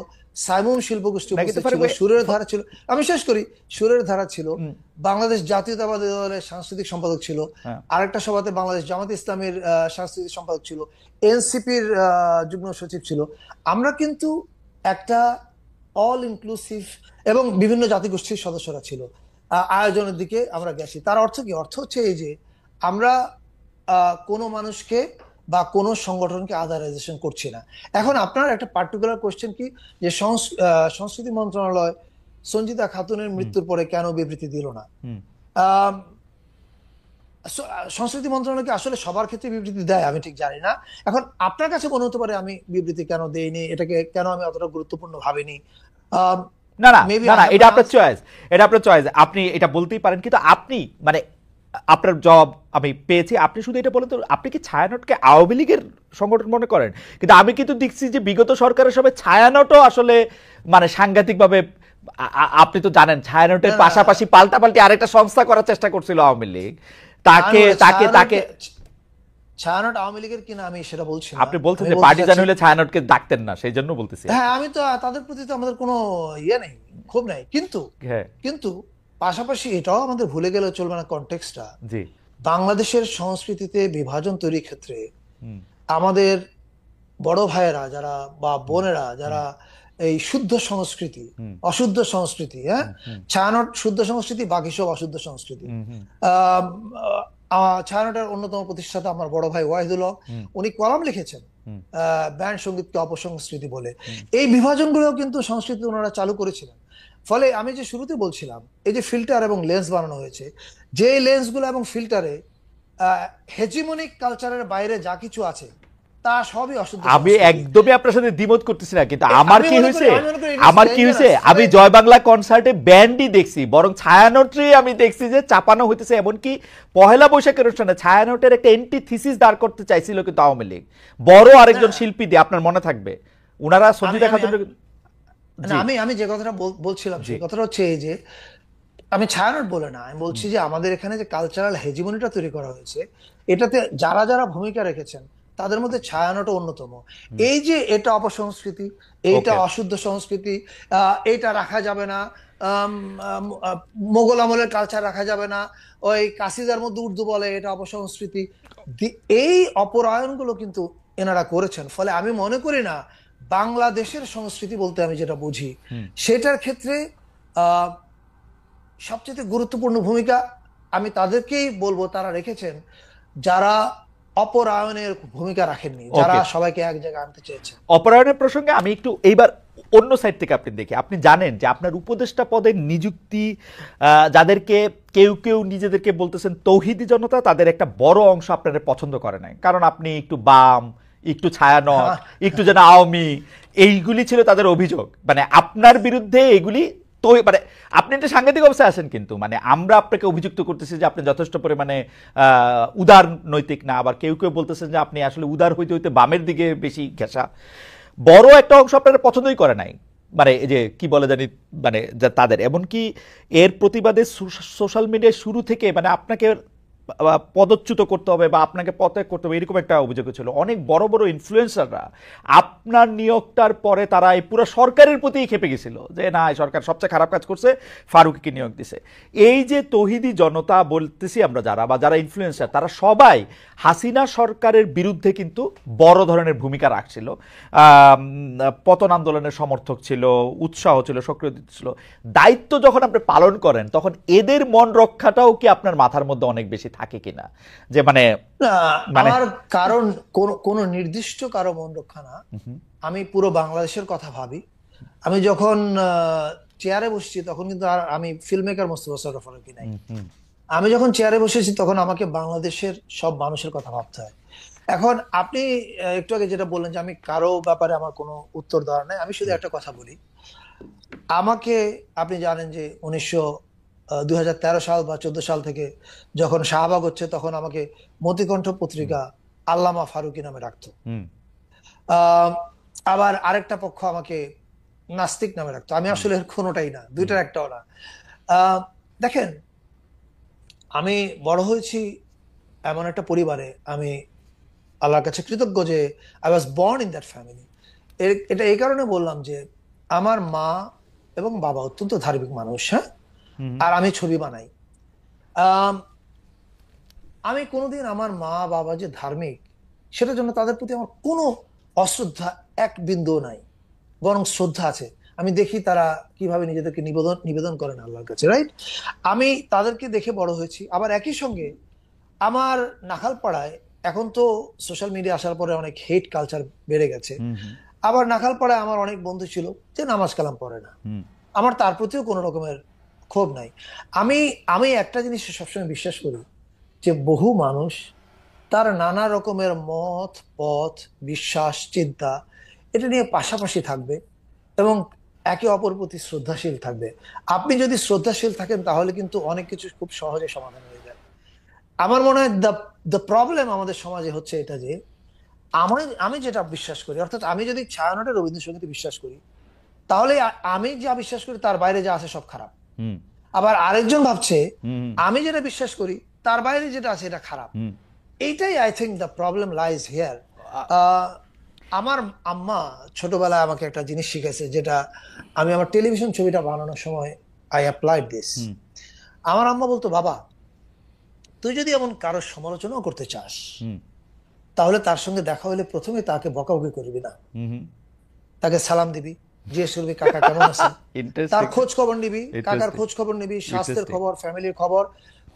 সাইমুম শিল্পগোষ্ঠী উপস্থিত ছিল, সুরের ধারা ছিল, আমি শেষ করি, সুরের ধারা ছিল, বাংলাদেশ জাতীয়তাবাদী দলের সাংস্কৃতিক সম্পাদক ছিল, আরেকটা সভাতে বাংলাদেশ জামাত ইসলামের সাংস্কৃতিক সম্পাদক ছিল, এনসিপির যুগ্ম সচিব ছিল। আমরা কিন্তু একটা অল ইনক্লুসিভ এবং বিভিন্ন জাতিগোষ্ঠীর সদস্যরা ছিল আয়োজনের দিকে আমরা গেছি। তার অর্থ কি? অর্থ হচ্ছে এই যে আমরা কোনো মানুষকে বা কোনো সংগঠনকে আদারাইজেশন করছি না। এখন আপনার একটা পার্টিকুলার কোয়েশ্চেন কি, যে সংস্কৃতি মন্ত্রণালয় সঞ্জিদা খাতুনের মৃত্যুর পরে কেন বিবৃতি দিল না? সংস্কৃতি মন্ত্রণালয় আসলে সবার ক্ষেত্রে বিবৃতি দেয় আমি ঠিক জানি না। এখন আপনার কাছে মনে হতে পারে আমি বিবৃতি কেন দেইনি, এটাকে কেন আমি অতটা গুরুত্বপূর্ণ ভাবিনি। না না না, এটা আপনার চয়েস, এটা আপনার চয়েস, আপনি এটা বলতেই পারেন। কিন্তু আপনি মানে আপনার জব আমি পেয়েছি, আপনি শুধু এটা বলেন তো, আপনি কি ছায়ানটকে আওয়ামী লীগের সংগঠন মনে করেন? কিন্তু আমি কিন্তু দেখছি যে বিগত সরকারের সময় ছায়ানটও আসলে মানে সাংঘাতিকভাবে, আপনি তো জানেন ছায়ানটের পাশাপাশি পাল্টাপাল্টি আরেকটা সংস্থা করার চেষ্টা করছিল আওয়ামী লীগ। তাকে ছায়ানট আওয়ামী লীগের কিনা আমি সেটা বলছি না। আপনি বলছেন যে পার্টিজান হলে ছায়ানটকে ডাকতেন না, সেই জন্য বলতেছি। হ্যাঁ, আমি তো তাদের প্রতি তো আমাদের কোনো ইয়ে নেই, ক্ষোভ নেই, কিন্তু পাশাপাশি এটাও আমাদের ভুলে গেলে চলবে না কনটেক্সটটা। বাংলাদেশের সংস্কৃতিতে বিভাজন তৈরির ক্ষেত্রে আমাদের বড় ভাইয়েরা যারা বা বোনেরা যারা এই শুদ্ধ সংস্কৃতি অশুদ্ধ সংস্কৃতি, হ্যাঁ, ছায়ানট শুদ্ধ সংস্কৃতি, বাকি সব অশুদ্ধ সংস্কৃতি। ছায়ানটের অন্যতম প্রতিষ্ঠাতা আমার বড় ভাই ওয়াহিদুল হক, উনি কলাম লিখেছেন ব্যান্ড সঙ্গীতকে অপসংস্কৃতি বলে। এই বিভাজনগুলো কিন্তু সংস্কৃতি ওনারা চালু করেছিলেন। ফলে আমি যে শুরুতে বলছিলাম, এই যে ফিল্টার এবং লেন্স বানানো হয়েছে, যে লেন্সগুলো এবং ফিল্টারে হেজিমনিক কালচারের বাইরে যা কিছু আছে তা সবই অশুদ্ধ। আমি একদমই আপনার সাথে দ্বিমত করতেছি না, কিন্তু আমার কি হয়েছে, আমি জয় বাংলা কনসার্টে ব্যান্ডই দেখছি, বরং ছায়ানটে আমি দেখছি যে চাপানো হইতেছে। এমনকি পহেলা বৈশাখের অনুষ্ঠানে ছায়ানটের একটা এন্টি থিসিস দাঁড় করতে চাইছিল কিন্তু আওয়ামী লীগ, বড় আরেকজন শিল্পী দিয়ে, আপনার মনে থাকবে ওনারা সঞ্জিদা খাতুন। আমি যে কথাটা বলছিলাম সেই কথাটা হচ্ছে এই যে, আমি ছায়ানট বলে না, আমি বলছি যে আমাদের এখানে যে কালচারাল হেজিমনিটা তৈরি করা হয়েছে, এটাতে যারা যারা ভূমিকা রেখেছেন তাদের মধ্যে ছায়ানটও অন্যতম। এই যে এটা অপসংস্কৃতি, এইটা অশুদ্ধ সংস্কৃতি, এইটা রাখা যাবে না, মোগল আমলের কালচার রাখা যাবে না, ওই কাসিদার মধ্যে উর্দু বলে এটা অপসংস্কৃতি, এই অপরায়ণগুলো কিন্তু এনারা করেছেন। ফলে আমি মনে করি না বাংলাদেশের সংস্কৃতি বলতে আমি যেটা বুঝি সেটার ক্ষেত্রে সবচেয়ে গুরুত্বপূর্ণ ভূমিকা আমি তাদেরকেই বলবো তারা রেখেছেন যারা অপরায়ণের ভূমিকা রাখেননি, যারা ওকে, সবাইকে এক জায়গায় আনতে চেয়েছেন। অপরায়ণের প্রসঙ্গে আমি একটু এইবার অন্য সাইড থেকে আপনি দেখি, আপনি জানেন যে আপনার উপদেষ্টা পদের নিযুক্তি, যাদেরকে কেউ কেউ নিজেদেরকে বলতেছেন তৌহিদি জনতা, তাদের একটা বড় অংশ আপনাদের পছন্দ করে নাই, কারণ আপনি একটু বাম, একটু ছায়ানট, হ্যাঁ, একটু যেন আওয়ামী, এইগুলি ছিল তাদের অভিযোগ। মানে আপনার বিরুদ্ধে এগুলি তো মানে আপনি একটা সাংঘাতিক অবস্থায় আছেন, কিন্তু মানে আমরা আপনাকে অভিযুক্ত করতেছি যে আপনি যথেষ্ট পরিমাণে উদার নৈতিক না, আবার কেউ কেউ বলতেছেন যে আপনি আসলে উদার হইতে হইতে বামের দিকে বেশি ঘেঁষা। বড় একটা অংশ আপনারা পছন্দই করে নাই, মানে এই যে কি বলে জানি, মানে তাদের এমনকি এর প্রতিবাদে সোশ্যাল মিডিয়ায় শুরু থেকে মানে আপনাকে পদচ্যুত করতে হবে বা আপনাকে পদত্যাগ করতে হবে, এরকম একটা অভিযোগ ছিল। অনেক বড় বড় ইনফ্লুয়েন্সাররা আপনার নিয়োগটার পরে তারা এই পুরো সরকারের প্রতিই খেপে গেছিল যে না, এই সরকার সবচেয়ে খারাপ কাজ করছে, ফারুকীকে নিয়োগ দিছে। এই যে তৌহিদি জনতা বলতেছি আমরা যারা, বা যারা ইনফ্লুয়েন্সার, তারা সবাই হাসিনা সরকারের বিরুদ্ধে কিন্তু বড় ধরনের ভূমিকা রাখছিল, পতন আন্দোলনের সমর্থক ছিল, উৎসাহ ছিল, সক্রিয় ছিল। দায়িত্ব যখন আপনি পালন করেন তখন এদের মন রক্ষাটাও কি আপনার মাথার মধ্যে অনেক বেশি থাকে কিনা, যে মানে না, মানে আমার কারণ কোন নির্দিষ্ট কারো মন রক্ষা না, আমি পুরো বাংলাদেশের কথা ভাবি। আমি যখন চেয়ারে বসছি তখন কিন্তু আর আমি ফিল্ম মেকার মোস্তফা সরোয়ার ফারুকী নাই। আমি যখন চেয়ারে বসেছি তখন আমাকে বাংলাদেশের সব মানুষের কথা ভাবতে হয়। এখন আপনি একটু আগে যেটা বললেন যে আমি কারো ব্যাপারে আমার কোনো উত্তর দেওয়ার নাই, আমি শুধু একটা কথা বলি। আমাকে, আপনি জানেন যে 2013 সাল বা 14 সাল থেকে যখন শাহবাগ হচ্ছে তখন আমাকে মতিকণ্ঠ পত্রিকা আল্লামা ফারুকী নামে রাখতো। আহ, আবার আরেকটা পক্ষ আমাকে নাস্তিক নামে রাখতো। আমি আসলে এর কোনোটাই না, দুইটার একটাও না। আহ, দেখেন, আমি বড় হয়েছি এমন একটা পরিবারে, আমি আল্লাহর কাছে কৃতজ্ঞ যে I was born in that family. এটা এই কারণে বললাম যে আমার মা এবং বাবা অত্যন্ত ধার্মিক মানুষ, হ্যাঁ, আর আমি ছবি বানাই। আম, আমি কোনোদিন আমার মা বাবা যে ধার্মিক সেটার জন্য তাদের প্রতি আমার কোনো অশ্রদ্ধা এক বিন্দু নাই, বরং শ্রদ্ধা আছে। আমি দেখি তারা কিভাবে নিজেদেরকে নিবেদন নিবেদন করেন আল্লাহর কাছে, রাইট। আমি তাদেরকে দেখে বড় হয়েছি। আবার একই সঙ্গে আমার নাখালপাড়ায়, এখন তো সোশ্যাল মিডিয়া আসার পরে অনেক হেট কালচার বেড়ে গেছে, আবার নাখালপাড়ায় আমার অনেক বন্ধু ছিল যে নামাজ কালাম পড়ে না। আমার তার প্রতিও কোনো রকমের ক্ষোভ নাই। আমি আমি একটা জিনিস সবসময় বিশ্বাস করি যে বহু মানুষ তার নানা রকমের মত, পথ, বিশ্বাস, চিন্তা এটা নিয়ে পাশাপাশি থাকবে এবং একে অপর প্রতি শ্রদ্ধাশীল থাকবে। আপনি যদি শ্রদ্ধাশীল থাকেন তাহলে কিন্তু অনেক কিছু খুব সহজে সমাধান হয়ে যায়। আমার মনে হয় দ্য প্রবলেম আমাদের সমাজে হচ্ছে এটা যে আমি যেটা বিশ্বাস করি, অর্থাৎ আমি যদি ছায়ানটের রবীন্দ্রসঙ্গীতে বিশ্বাস করি তাহলে আমি যা বিশ্বাস করি তার বাইরে যা আছে সব খারাপ। আবার আরেকজন ভাবছে আমি যেটা বিশ্বাস করি তার বাইরে যেটা আছে এটা খারাপ। এইটাই I think the problem lies here. আমার আম্মা ছোটবেলায় আমাকে একটা জিনিস শিখেছে, যেটা আমি আমার টেলিভিশন ছবিটা বানানোর সময় আই অ্যাপ্লাইড দিস। আমার আম্মা বলতো, বাবা তুই যদি এমন কারোর সমালোচনাও করতে চাস তাহলে তার সঙ্গে দেখা হলে প্রথমে তাকে বকাবকি করবি না, তাকে সালাম দিবি, জিজ্ঞেস করবি কাকা কেমন আছে, তার খোঁজ খবর নিবি, কাকার খোঁজ খবর নিবি, স্বাস্থ্যের খবর, ফ্যামিলির খবর।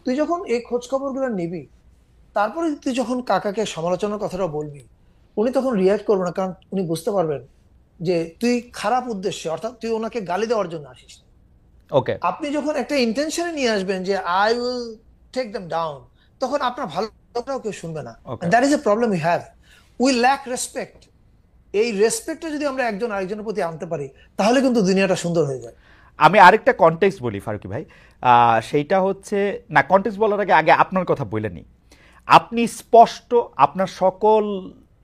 তুই যখন এই খোঁজ খবর গুলো নিবি, তারপরে তুই যখন কাকাকে সমালোচনার কথাটা বলবি, উনি তখন রিয়াক্ট করবে না, কারণ উনি বুঝতে পারবেন যে তুই খারাপ উদ্দেশ্যে, অর্থাৎ তুই ওনাকে গালি দেওয়ার জন্য আসিস। ওকে, আপনি যখন একটা ইন্টেনশনে নিয়ে আসবেন যে I will take them down, তখন আপনার ভালোটাও কেউ শুনবে না। That is a problem we have. We lack respect. এই রেসপেক্টটা যদি আমরা একজন আরেকজনের প্রতি আনতে পারি তাহলে কিন্তু দুনিয়াটা সুন্দর হয়ে যায়। আমি আরেকটা কনটেক্সট বলি ফারুকী ভাই, সেইটা হচ্ছে, না কনটেক্সট বলার আগে আগে আপনার কথা বলে নি। আপনি স্পষ্ট আপনার সকল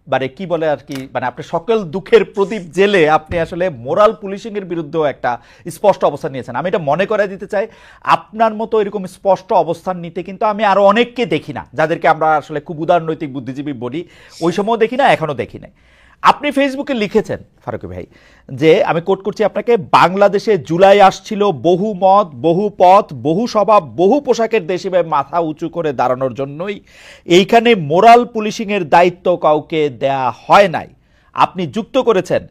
মানে কি বলে আর কি, মানে আপনি সকল দুঃখের প্রদীপ জেলে আপনি আসলে মোরাল পুলিশিং এর বিরুদ্ধেও একটা স্পষ্ট অবস্থান নিয়েছেন। আমি এটা মনে করাই দিতে চাই, আপনার মতো এরকম স্পষ্ট অবস্থান নিতে কিন্তু আমি আরো অনেককে দেখি না, যাদেরকে আমরা আসলে খুব উদারনৈতিক বুদ্ধিজীবী বলি, ওই সময় দেখি না, এখনো দেখি না। আপনি ফেসবুকে লিখেছেন ফারুকী ভাই যে, আমি কোট করছি আপনাকে, বাংলাদেশে জুলাই আসছিল বহু মত, বহু পথ, বহু স্বভাব, বহু পোশাকের দেশ হিসেবে মাথা উঁচু করে দাঁড়ানোর জন্যই এইখানে মোরাল পুলিশিং এর দায়িত্ব কাউকে দেয়া হয় নাই। আপনি যুক্ত করেছেন,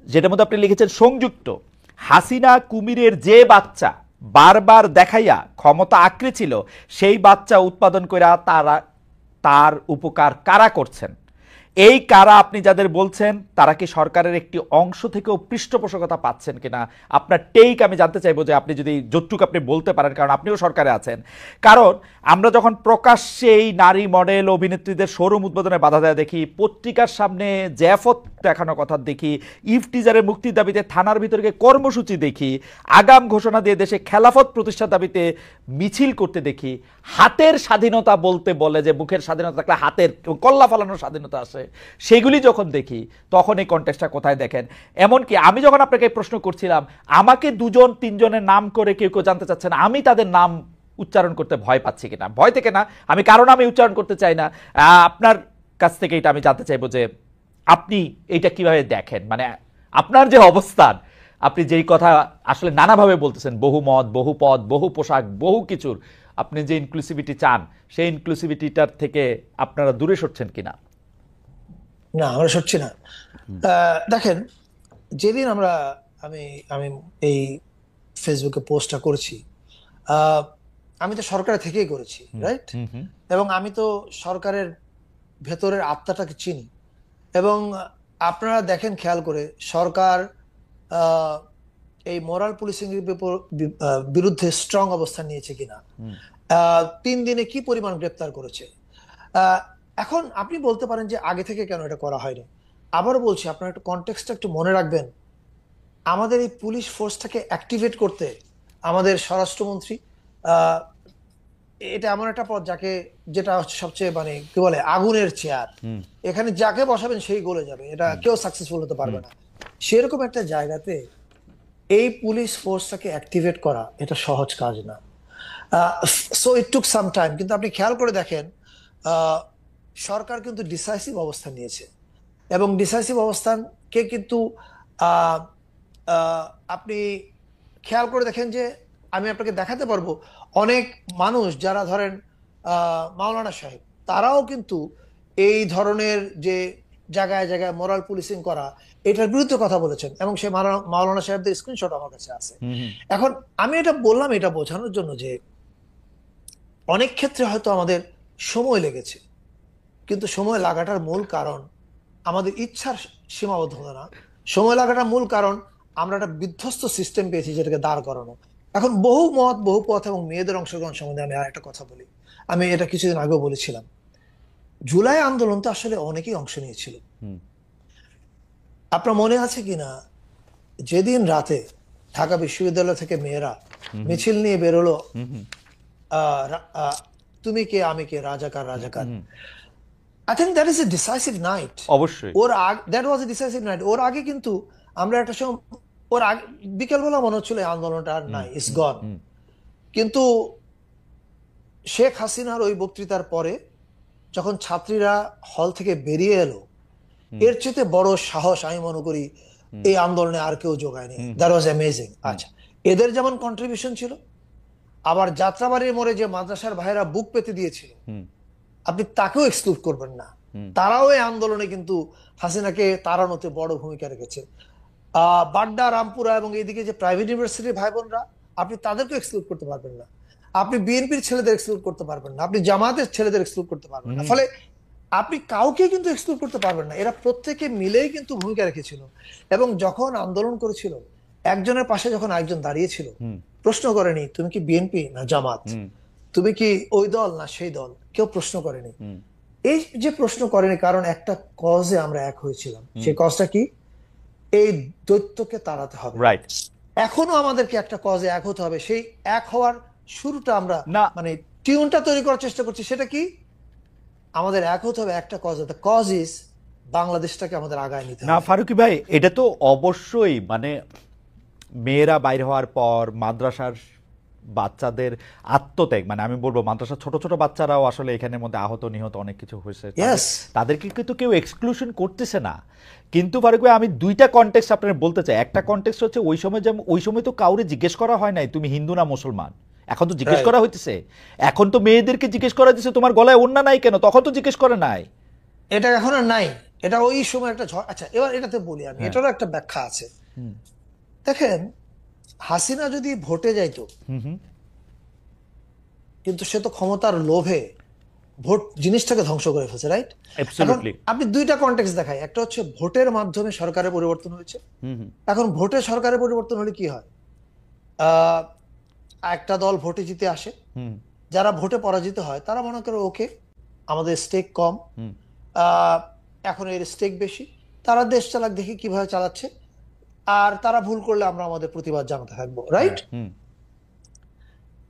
যেটার মধ্যে আপনি লিখেছেন, সংযুক্ত হাসিনা কুমিরের যে বাচ্চা বারবার দেখাইয়া ক্ষমতা আঁকড়ে ছিল, সেই বাচ্চা উৎপাদন করে তারা তার উপকার কারা করছেন? এই কারা আপনি যাদের বলছেন তারা কি সরকারের একটি অংশ থেকেও পৃষ্ঠপোষকতা পাচ্ছেন কিনা? আপনার টেক আমি জানতে চাইবো, যে আপনি যদি যতটুকু আপনি বলতে পারেন, কারণ আপনিও সরকারে আছেন। কারণ আমরা যখন প্রকাশ্যে এই নারী মডেল অভিনেত্রীদের শোরুম উদ্বোধনে বাধা দেওয়া দেখি, পত্রিকার সামনে জ্যাফত দেখানোর কথা দেখি, ইফটিজারের মুক্তির দাবিতে থানার ভিতরে গিয়ে কর্মসূচি দেখি, আগাম ঘোষণা দিয়ে দেশে খেলাফত প্রতিষ্ঠার দাবিতে মিছিল করতে দেখি, হাতের স্বাধীনতা বলতে বলে যে মুখের স্বাধীনতা থাকলে হাতের কল্লা ফালানোর স্বাধীনতা আসে, সেগুলি যখন দেখি তখন এই কন্টেক্সটটা কোথায় দেখেন? এমনকি আমি যখন আপনাকে এই প্রশ্ন করছিলাম, আমাকে দুজন তিনজনের নাম করে কেউ কেউ জানতে চাচ্ছেন আমি তাদের নাম উচ্চারণ করতে ভয় পাচ্ছি কিনা। ভয় থেকে না, আমি কারণ আমি উচ্চারণ করতে চাই না। আপনার কাছ থেকে এটা আমি জানতে চাইবো যে আপনি এইটা কিভাবে দেখেন, মানে আপনার যে অবস্থান, আপনি যেই কথা আসলে নানাভাবে বলতেছেন, বহু মত, বহু পদ, বহু পোশাক, বহু কিছুর আপনি যে ইনক্লুসিভিটি চান, সেই ইনক্লুসিভিটিটার থেকে আপনারা দূরে সরছেন কিনা? না, আমরা সরছি না। দেখেন, যেদিন আমি আমি এই ফেসবুকে পোস্টটা করেছি, আহ, আমি তো সরকার থেকেই করেছি, রাইট? এবং আমি তো সরকারের ভেতরের আত্মাটাকে চিনি। এবং আপনারা দেখেন খেয়াল করে, সরকার আহ, এই মোরাল পুলিশিং এর বিরুদ্ধে স্ট্রং অবস্থান নিয়েছে কিনা, 3 দিনে কি পরিমাণ গ্রেপ্তার করেছে। এখন আপনি বলতে পারেন যে আগে থেকে কেন এটা করা হয়নি। আবারও বলছি, আপনার একটু কনটেক্সটটা একটু মনে রাখবেন। আমাদের এই পুলিশ ফোর্সটাকে অ্যাক্টিভেট করতে আমাদের স্বরাষ্ট্রমন্ত্রী, আহ, এটা এমন একটা পদ যেটা হচ্ছে সবচেয়ে, মানে কি বলে, আগুনের চেয়ার। এখানে যাকে বসাবেন সেই গলে যাবে, এটা কেউ সাকসেসফুল হতে পারবে না। সেরকম একটা জায়গাতে এই পুলিশ ফোর্সটাকে অ্যাক্টিভেট করা এটা সহজ কাজ না। So it took some time. কিন্তু আপনি খেয়াল করে দেখেন, সরকার কিন্তু ডিসাইসিভ অবস্থান নিয়েছে, এবং ডিসাইসিভ অবস্থানকে কিন্তু আহ, আহ, আপনি খেয়াল করে দেখেন যে আমি আপনাকে দেখাতে পারবো অনেক মানুষ যারা ধরেন মাওলানা সাহেব, তারাও কিন্তু এই ধরনের যে জায়গায় জায়গায় মোরাল পুলিশিং করা, এটার বিরুদ্ধে কথা বলেছেন, এবং সে মাওলানা সাহেবদের স্ক্রিনশট আমার কাছে আছে। এখন আমি এটা বললাম এটা বোঝানোর জন্য যে অনেক ক্ষেত্রে হয়তো আমাদের সময় লেগেছে, কিন্তু সময় লাগাটার মূল কারণ আমাদের ইচ্ছার সীমাবদ্ধতা না। সময় লাগাটার মূল কারণ আমরা একটা বিধ্বস্ত সিস্টেম পেয়েছি যেটাকে দাঁড় করানো। এখন বহু মত, বহু পথ এবং মেয়েদের অংশগ্রহণ সম্বন্ধে আমি আর একটা কথা বলি। আমি এটা কিছুদিন আগেও বলেছিলাম, জুলাই আন্দোলন তো আসলে অনেকেই অংশ নিয়েছিল। আপনার মনে আছে কিনা, যেদিন রাতে ঢাকা বিশ্ববিদ্যালয় থেকে মেয়েরা মিছিল নিয়ে বেরোলো, তুমি কে আমি কে, রাজাকার রাজাকার। I think that is a decisive night. অবশ্যই that was a decisive night. ওর আগে কিন্তু আমরা একটা সময়, ওর আগে বিকেলবেলা মনে হচ্ছিল এই আন্দোলনটা আর নাই, ইটস গন। কিন্তু শেখ হাসিনার ওই বক্তৃতার পরে যখন ছাত্রীরা হল থেকে বেরিয়ে এলো, এর চেয়ে বড় সাহস আমি মনে করি এই আন্দোলনে আর কেউ যোগায়নি। That was amazing. আচ্ছা, এদের যেমন কন্ট্রিবিউশন ছিল, আবার যাত্রাবাড়ির মোড়ে যে মাদ্রাসার ভাইরা বুক পেতে দিয়েছিল, আপনি তাকেও এক্সক্লুড করবেন না। তারাও এই আন্দোলনে কিন্তু হাসিনাকে তাড়ানোতে বড় ভূমিকা রেখেছে। বাড্ডা, রামপুরা এবং এইদিকে যে প্রাইভেট ইউনিভার্সিটির ভাই বোনরা, আপনি তাদেরকে এক্সক্লুড করতে পারবেন না। আপনি বিএনপির ছেলেদের এক্সক্লুড করতে পারবেন না, আপনি জামাতের ছেলেদের এক্সক্লুড করতে পারবেন না। ফলে আপনি কাউকে কিন্তু এক্সক্লুড করতে পারবেন না। এরা প্রত্যেকে মিলেই কিন্তু ভূমিকা রেখেছিল, এবং যখন আন্দোলন করেছিল, একজনের পাশে যখন একজন দাঁড়িয়েছিল, প্রশ্ন করেনি তুমি কি বিএনপি না জামাত, তুমি কি ওই দল না সেই দল, কেউ প্রশ্ন করেনি। এই যে প্রশ্ন করেনি, কারণ একটা কজে আমরা এক হয়েছিলাম। সেই কজটা কি? এই দৈত্যকে তাড়াতে হবে। রাইট। এখনো আমাদেরকে একটা কজে এক হতে হবে। সেই এক হওয়ার শুরুটা আমরা, না, মানে টিউনটা তৈরি করার চেষ্টা করছি। সেটা কি? আমাদের এক হতে হবে একটা কজে। দ্য কজ ইজ বাংলাদেশটাকে আমাদের আগায় নিতে হবে। না ফারুকি ভাই, এটা তো অবশ্যই, মানে মেয়েরা বাইরে হওয়ার পর মাদ্রাসার বাচ্চাদের আত্মত্যাগ, মানে আমি বলবো মাদ্রাসার ছোট ছোট বাচ্চারাও আসলে এখানের মধ্যে আহত নিহত অনেক কিছু হয়েছে, তাদেরকে কিন্তু কেউ এক্সক্লুশন করতেছে না। কিন্তু ফারুক ভাই, আমি দুইটা কনটেক্সট আপনার বলতে চাই। একটা কনটেক্সট হচ্ছে ওই সময়, যেমন ওই সময় তো কাউরে জিজ্ঞেস করা হয় নাই তুমি হিন্দু না মুসলমান। এখন তো জিজ্ঞেস করা হইতেছে। এখন তো মেয়েদেরকে জিজ্ঞেস করা হচ্ছে তোমার গলায় ওড়না নাই কেন, তখন তো জিজ্ঞেস করে নাই। এটা এখন আর নাই, এটা ওই সময় একটা ঝড়। আচ্ছা, এবার এটাতে বলি আমি, এটারও একটা ব্যাখ্যা আছে। দেখেন, হাসিনা যদি ভোটে যাইতো, কিন্তু সে তো ক্ষমতার লোভে ভোট জিনিসটাকে ধ্বংস করে ফেলছে, রাইট? এখন অ্যাবসলিউটলি। আপনি দুইটা কনটেক্সট দেখায়, একটা হচ্ছে ভোটের মাধ্যমে সরকারের পরিবর্তন হয়েছে। হুম হুম এখন ভোটে সরকারের পরিবর্তন হলে কি হয়? আহ, একটা দল ভোটে জিতে আসে, হুম যারা ভোটে পরাজিত হয় তারা মনে করে ওকে আমাদের স্টেক কম, হুম আহ, এখন এর স্টেক বেশি, তারা দেশ চালাক দেখি কিভাবে চালাচ্ছে, আর তারা ভুল করলে আমরা আমাদের প্রতিবাদ জানাতে থাকবো, হুম রাইট? হুম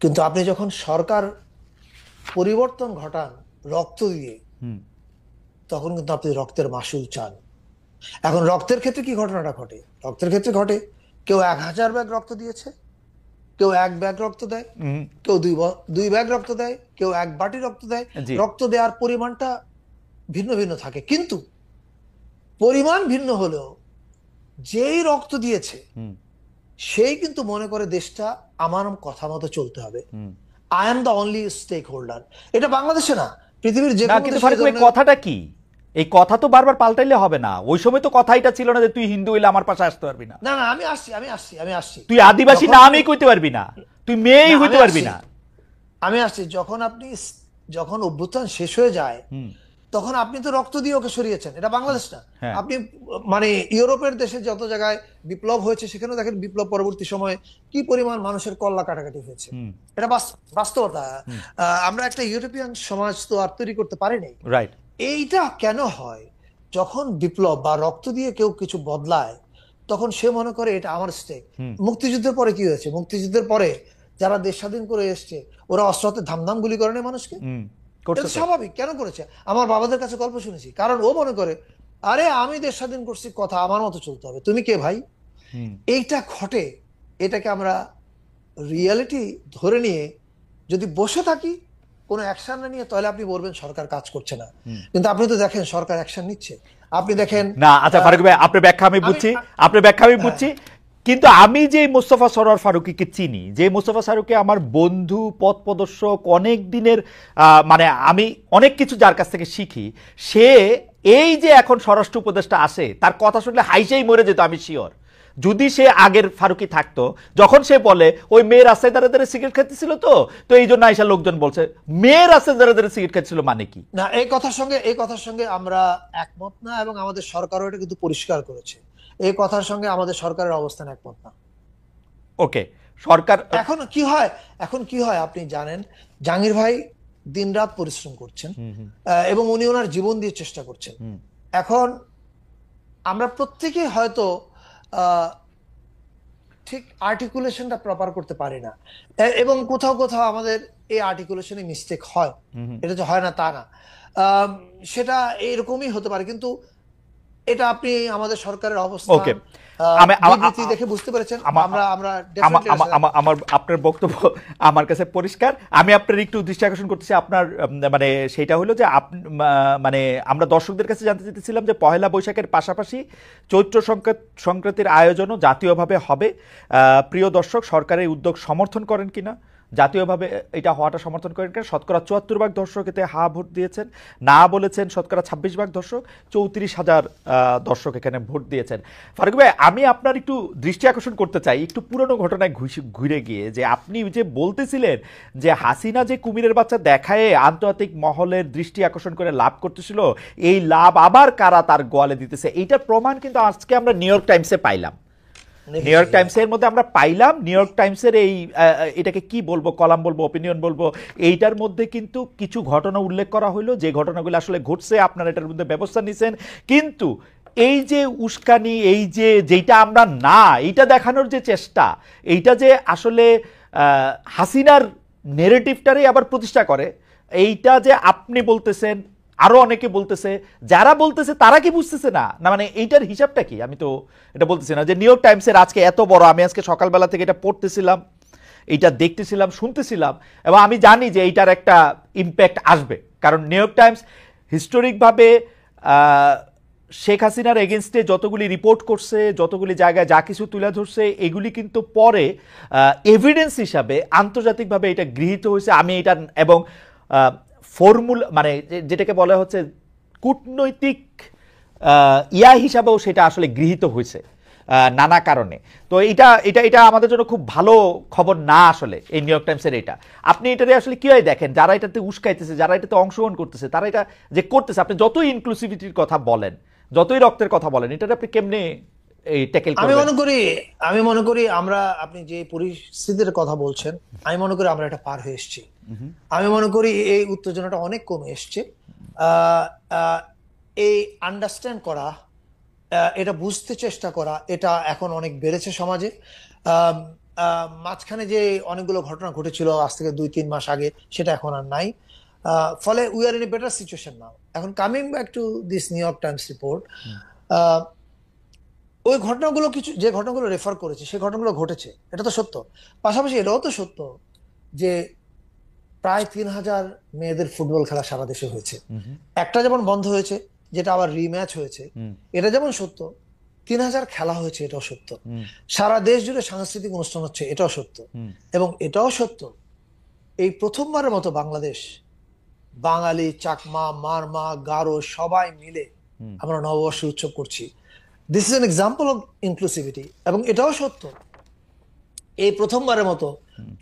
কিন্তু আপনি যখন সরকার পরিবর্তন ঘটান রক্ত দিয়ে, হুম তখন কিন্তু আপনি রক্তের মাসুল চান। এখন রক্তের ক্ষেত্রে কি ঘটনাটা ঘটে? রক্তের ক্ষেত্রে ঘটে কেউ 1000 ব্যাগ রক্ত দিয়েছে, কেউ 1 ব্যাগ রক্ত দেয়, হুম, কেউ দুই ব্যাগ রক্ত দেয়, কেউ 1 বাটি রক্ত দেয়। জি। রক্ত দেওয়ার পরিমাণটা ভিন্ন ভিন্ন থাকে, কিন্তু পরিমাণ ভিন্ন হলেও যেই রক্ত দিয়েছে হুম সেই কিন্তু মনে করে দেশটা আমার কথা মতো চলতে হবে, হুম। I am the only stakeholder. এটা বাংলাদেশে না, পৃথিবীর যে না কোনো কিন্তু দেশে এই ফারুক ভাই ধরনের। কথাটা কি? এই কথা তো বারবার পাল্টাইলে হবে না। ওই সময় তো কথাইটা ছিল না যে তুই হিন্দু হইলে আমার পাশে আসতে পারবি না, না না, আমি আসছি। তুই আদিবাসী যখন আপনি, নামই কইতে পারবি না, তুই মেয়েই না আমি হইতে পারবি আসছি না। আমি আসছি যখন আপনি, যখন অভ্যুত্থান শেষ হয়ে যায়, হুম তখন আপনি তো রক্ত দিয়ে ওকে সরিয়েছেন, এটা বাংলাদেশ না। হ্যাঁ আপনি মানে ইউরোপের দেশে যত জায়গায় বিপ্লব হয়েছে সেখানে দেখেন বিপ্লব পরবর্তী সময়ে কি পরিমাণ মানুষের কল্লা কাটাকাটি হয়েছে। হুম এটা বাস্তবতা। হুম আমরা একটা ইউরোপিয়ান সমাজ তো আর তৈরি করতে পারিনি। রাইট। এইটা কেন হয়? যখন বিপ্লব বা রক্ত দিয়ে কেউ কিছু বদলায়, তখন সে মনে করে এটা আমার স্টেক। হুম মুক্তিযুদ্ধের পরে কি হয়েছে? মুক্তিযুদ্ধের পরে যারা দেশ স্বাধীন করে এসছে, ওরা অস্ত্র হাতে ধামধাম গুলি করে না মানুষকে। হুম এটা করছে তো তো। স্বাভাবিক। কেন করেছে? আমার বাবাদের কাছে গল্প শুনেছি, কারণ ও মনে করে আরে আমি দেশ স্বাধীন করছি, কথা আমার মতো চলতে হবে, তুমি কে ভাই? হুম এইটা ঘটে। এটাকে আমরা রিয়েলিটি ধরে নিয়ে যদি বসে থাকি, কোনো অ্যাকশন না নিয়ে, তাহলে আপনি বলবেন সরকার কাজ করছে না। হুম। কিন্তু আপনি তো দেখেন সরকার অ্যাকশন নিচ্ছে। আপনি দেখেন না আচ্ছা ফারুক ভাই, আপনার ব্যাখ্যা আমি আমি বুঝছি, আপনার ব্যাখ্যা আমি হ্যাঁ, বুঝছি। কিন্তু আমি যে মোস্তফা সরোয়ার ফারুকীকে চিনি, যে মোস্তফা ফারুকী আমার বন্ধু, পথ প্রদর্শক, অনেক দিনের, মানে আমি অনেক কিছু যার কাছ থেকে শিখি, সে এই যে এখন স্বরাষ্ট্র উপদেষ্টা আসে তার কথা শুনলে হাইসেই মরে যেত, আমি শিওর। যদি সে আগের ফারুকি থাকতো, যখন সে বলে ওই মেয়ে রাস্তায় দাঁড়িয়ে দাঁড়িয়ে সিগারেট খেতেছিল, তো তো এই জন্য আইসা লোকজন বলছে মেয়ে রাস্তায় দাঁড়িয়ে দাঁড়িয়ে সিগারেট খেতেছিল মানে কি? না, এই কথার সঙ্গে আমরা একমত না, এবং আমাদের সরকারও এটা কিন্তু পরিষ্কার করেছে। এই কথার সঙ্গে আমাদের সরকারের অবস্থান একমত না। ওকে। সরকার। এখন কি হয় আপনি জানেন, জাহাঙ্গীর ভাই দিনরাত পরিশ্রম করছেন, হুম হুম এবং উনি ওনার জীবন দিয়ে চেষ্টা করছেন। হুম এখন আমরা প্রত্যেকেই হয়তো আহ, ঠিক আর্টিকুলেশনটা প্রপার করতে পারি না, এবং কোথাও কোথাও আমাদের এই আর্টিকুলেশনে মিস্টেক হয়। হুম হুম। এটা যে হয় না তা না, আহ, সেটা এরকমই হতে পারে, কিন্তু এটা আপনি আমাদের সরকারের ওকে। অবস্থান, আমি বিবৃতি দেখে বুঝতে পেরেছেন। আমার আমরা আমরা আমার ডেফিনেটলি আমার আমার আমার আপনার বক্তব্য আমার কাছে পরিষ্কার। আমি আপনার একটু দৃষ্টি আকর্ষণ করতেছি আপনার, মানে সেটা হলো যে মানে আমরা দর্শকদের কাছে জানতে চাইতেছিলাম যে পহেলা বৈশাখের পাশাপাশি চৈত্র সংক্রান্তির আয়োজনও জাতীয়ভাবে হবে। প্রিয় দর্শক, সরকারের উদ্যোগ সমর্থন করেন কিনা, জাতীয়ভাবে এটা হওয়াটা সমর্থন করেন কিনা? শতকরা 74 ভাগ দর্শক এতে হা ভোট দিয়েছেন, না বলেছেন শতকরা 26 ভাগ দর্শক, 34,000 দর্শক এখানে ভোট দিয়েছেন। ফারুক ভাই, আমি আপনার একটু দৃষ্টি আকর্ষণ করতে চাই একটু পুরনো ঘটনায় ঘুরে গিয়ে, যে আপনি যে বলতেছিলেন যে হাসিনা যে কুমিরের বাচ্চা দেখায় আন্তর্জাতিক মহলের দৃষ্টি আকর্ষণ করে লাভ করতেছিল, এই লাভ আবার কারা তার গোয়ালে দিতেছে, এইটার প্রমাণ কিন্তু আজকে আমরা নিউ ইয়র্ক টাইমসে পাইলাম। নিউ ইয়র্ক টাইমসের মধ্যে আমরা পাইলাম, নিউ ইয়র্ক টাইমসের এই এটাকে কি বলবো, কলাম বলবো, অপিনিয়ন বলবো, এইটার মধ্যে কিন্তু কিছু ঘটনা উল্লেখ করা হলো, যে ঘটনাগুলো আসলে ঘটছে, আপনারা এটার মধ্যে ব্যবস্থা নিছেন। কিন্তু এই যে উস্কানি, এই যে যেটা আমরা না, এইটা দেখানোর যে চেষ্টা, এইটা যে আসলে হাসিনার নেরেটিভটারই আবার প্রতিষ্ঠা করে, এইটা যে আপনি বলতেছেন, আরো অনেকে বলতেছে, যারা বলতেছে তারা কি বুঝতেছে না? না মানে এইটার হিসাবটা কি? আমি তো এটা বলতেছি না যে নিউ ইয়র্ক টাইমসের আজকে এত বড়, আমি আজকে সকালবেলা থেকে এটা পড়তেছিলাম, এইটা দেখতেছিলাম, শুনতেছিলাম, এবং আমি জানি যে এইটার একটা ইম্প্যাক্ট আসবে, কারণ নিউ ইয়র্ক টাইমস হিস্টোরিকভাবে শেখ হাসিনার এগেনস্টে যতগুলি রিপোর্ট করছে, যতগুলি জায়গায় যা কিছু তুলে ধরছে, এগুলি কিন্তু পরে এভিডেন্স হিসাবে আন্তর্জাতিকভাবে এটা গৃহীত হয়েছে। আমি এটা এবং ফর্মুলা মানে যেটাকে বলা হচ্ছে কূটনৈতিক ইয়া হিসাবেও সেটা আসলে গৃহীত হয়েছে। নানা কারণে। তো এটা এটা এটা আমাদের জন্য খুব ভালো খবর না আসলে এই নিউ ইয়র্ক টাইমসের এটা। আপনি এটাতে আসলে কিভাবে দেখেন, যারা এটাতে উস্কাইতেছে, যারা এটাতে অংশগ্রহণ করতেছে, তারা এটা যে করতেছে, আপনি যতই ইনক্লুসিভিটির কথা বলেন, যতই রক্তের কথা বলেন, এটাতে আপনি কেমনে এই ট্যাকেল আমি করবেন? মনে করি আমি মনে করি আমরা, আপনি যে পরিস্থিতির কথা বলছেন, আমি মনে করি আমরা এটা পার হয়ে এসেছি। আমি মনে করি এই উত্তেজনাটা অনেক কমে এসছে। আহ, আহ, এই আন্ডারস্ট্যান্ড করা, এটা বুঝতে চেষ্টা করা, এটা এখন অনেক বেড়েছে সমাজে। আম, মাঝখানে যে অনেকগুলো ঘটনা ঘটেছিল আজ থেকে 2-3 মাস আগে, সেটা এখন আর নাই। ফলে we are in a better situation now. এখন coming back to this New York Times report, ওই ঘটনাগুলো, কিছু যে ঘটনাগুলো রেফার করেছে সেই ঘটনাগুলো ঘটেছে, এটা তো সত্য। পাশাপাশি এটাও তো সত্য যে প্রায় 3,000 মেয়েদের ফুটবল খেলা সারা দেশে হয়েছে। একটা যেমন বন্ধ হয়েছে, যেটা আবার রিম্যাচ হয়েছে, এটা যেমন সত্য। 3,000 খেলা হয়েছে, এটাও সত্য। সারা দেশ জুড়ে সাংস্কৃতিক অনুষ্ঠান হচ্ছে, এটাও সত্য। এবং এটাও সত্য, এই প্রথমবারের মতো বাংলাদেশ, বাঙালি, চাকমা, মারমা, গারো সবাই মিলে আমরা নববর্ষ উৎসব করছি। This is an example of inclusivity. এবং এটাও সত্য, এই প্রথমবারের মতো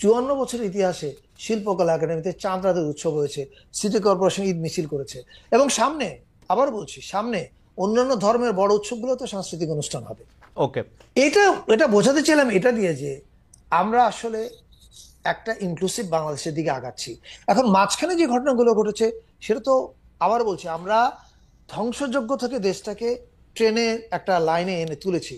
54 বছরের ইতিহাসে শিল্পকলা একাডেমিতে চাঁদ রাতের উৎসব হয়েছে, সিটি কর্পোরেশন ঈদ মিছিল করেছে। এবং সামনে, আবার বলছি, সামনে অন্যান্য ধর্মের বড় উৎসবগুলো তো সাংস্কৃতিক অনুষ্ঠান হবে। ওকে, এটা এটা বোঝাতে চাইলাম এটা দিয়ে যে আমরা আসলে একটা ইনক্লুসিভ বাংলাদেশের দিকে আগাচ্ছি। এখন মাঝখানে যে ঘটনাগুলো ঘটেছে, সেটা তো আবার বলছি, আমরা ধ্বংসযজ্ঞ থেকে দেশটাকে ট্রেনে একটা লাইনে এনে তুলেছি।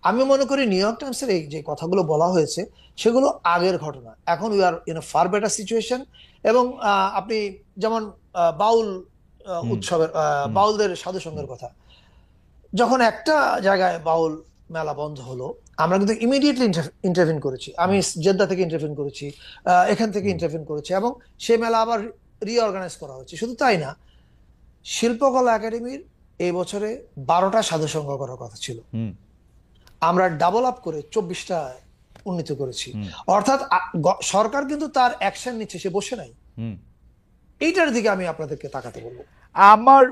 আমি মনে করি নিউ ইয়র্ক টাইমসের এই যে কথাগুলো বলা হয়েছে, সেগুলো আগের ঘটনা। এখন we are in A far better situation. এবং আপনি যেমন বাউল উৎসবের, বাউলদের সাধু সঙ্গের কথা, যখন একটা জায়গায় বাউল মেলা বন্ধ হলো, আমরা কিন্তু ইমিডিয়েটলি ইন্টারভিন করেছি। আমি জেদ্দা থেকে ইন্টারভিন করেছি, এখান থেকে ইন্টারভিন করেছি, এবং সে মেলা আবার রিঅর্গানাইজ করা হয়েছে। শুধু তাই না, শিল্পকলা একাডেমির এই বছরে 12টা সাধু সংঘ করার কথা ছিল, আমরা ডাবল আপ করে 24টা উন্নীত করেছি। অর্থাৎ সরকার কিন্তু তার অ্যাকশন নিচ্ছে, সে বসে নাই। এইটার দিকে আমি আপনাদেরকে তাকাতে বলবো। আমার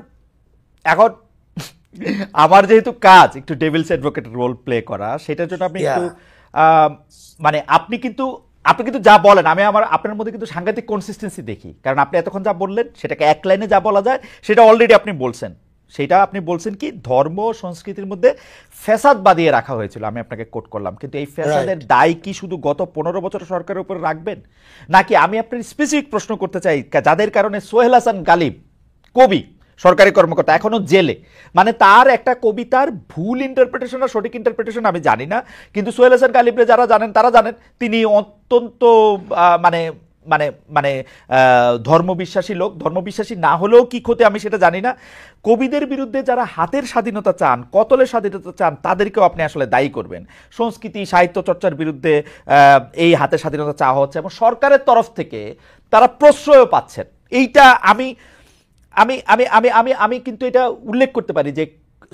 এখন আমার যেহেতু কাজ একটু ডেভিলস অ্যাডভোকেটের রোল প্লে করা, সেটার জন্য আপনি একটু মানে আপনি কিন্তু যা বলেন, আমি আপনার মধ্যে কিন্তু সাংঘাতিক কনসিস্টেন্সি দেখি। কারণ আপনি এতক্ষণ যা বললেন, সেটাকে এক লাইনে যা বলা যায় সেটা অলরেডি আপনি বলছেন। সেটা আপনি বলছেন কি, ধর্ম সংস্কৃতির মধ্যে ফ্যাসাদ বাঁধিয়ে রাখা হয়েছিল, আমি আপনাকে কোট করলাম। কিন্তু এই ফ্যাসাদের দায় কি শুধু গত 15 বছর সরকারের উপর রাখবেন, নাকি আমি আপনার স্পেসিফিক প্রশ্ন করতে চাই, যাদের কারণে সোহেল হাসান গালিব, কবি, সরকারি কর্মকর্তা, এখনো জেলে, মানে তার একটা কবিতার ভুল ইন্টারপ্রিটেশন আর সঠিক ইন্টারপ্রিটেশন আমি জানি না, কিন্তু সোহেল হাসান গালিবরে যারা জানেন তারা জানেন তিনি অত্যন্ত মানে মানে মানে ধর্মবিশ্বাসী লোক। ধর্মবিশ্বাসী না হলেও কি ক্ষতি আমি সেটা জানি না। কবিদের বিরুদ্ধে যারা হাতের স্বাধীনতা চান, কতলের স্বাধীনতা চান, তাদেরকেও আপনি আসলে দায়ী করবেন। সংস্কৃতি সাহিত্য চর্চার বিরুদ্ধে এই হাতের স্বাধীনতা চাওয়া হচ্ছে, এবং সরকারের তরফ থেকে তারা প্রশ্রয়ও পাচ্ছেন। এইটা আমি আমি আমি আমি আমি আমি কিন্তু এটা উল্লেখ করতে পারি যে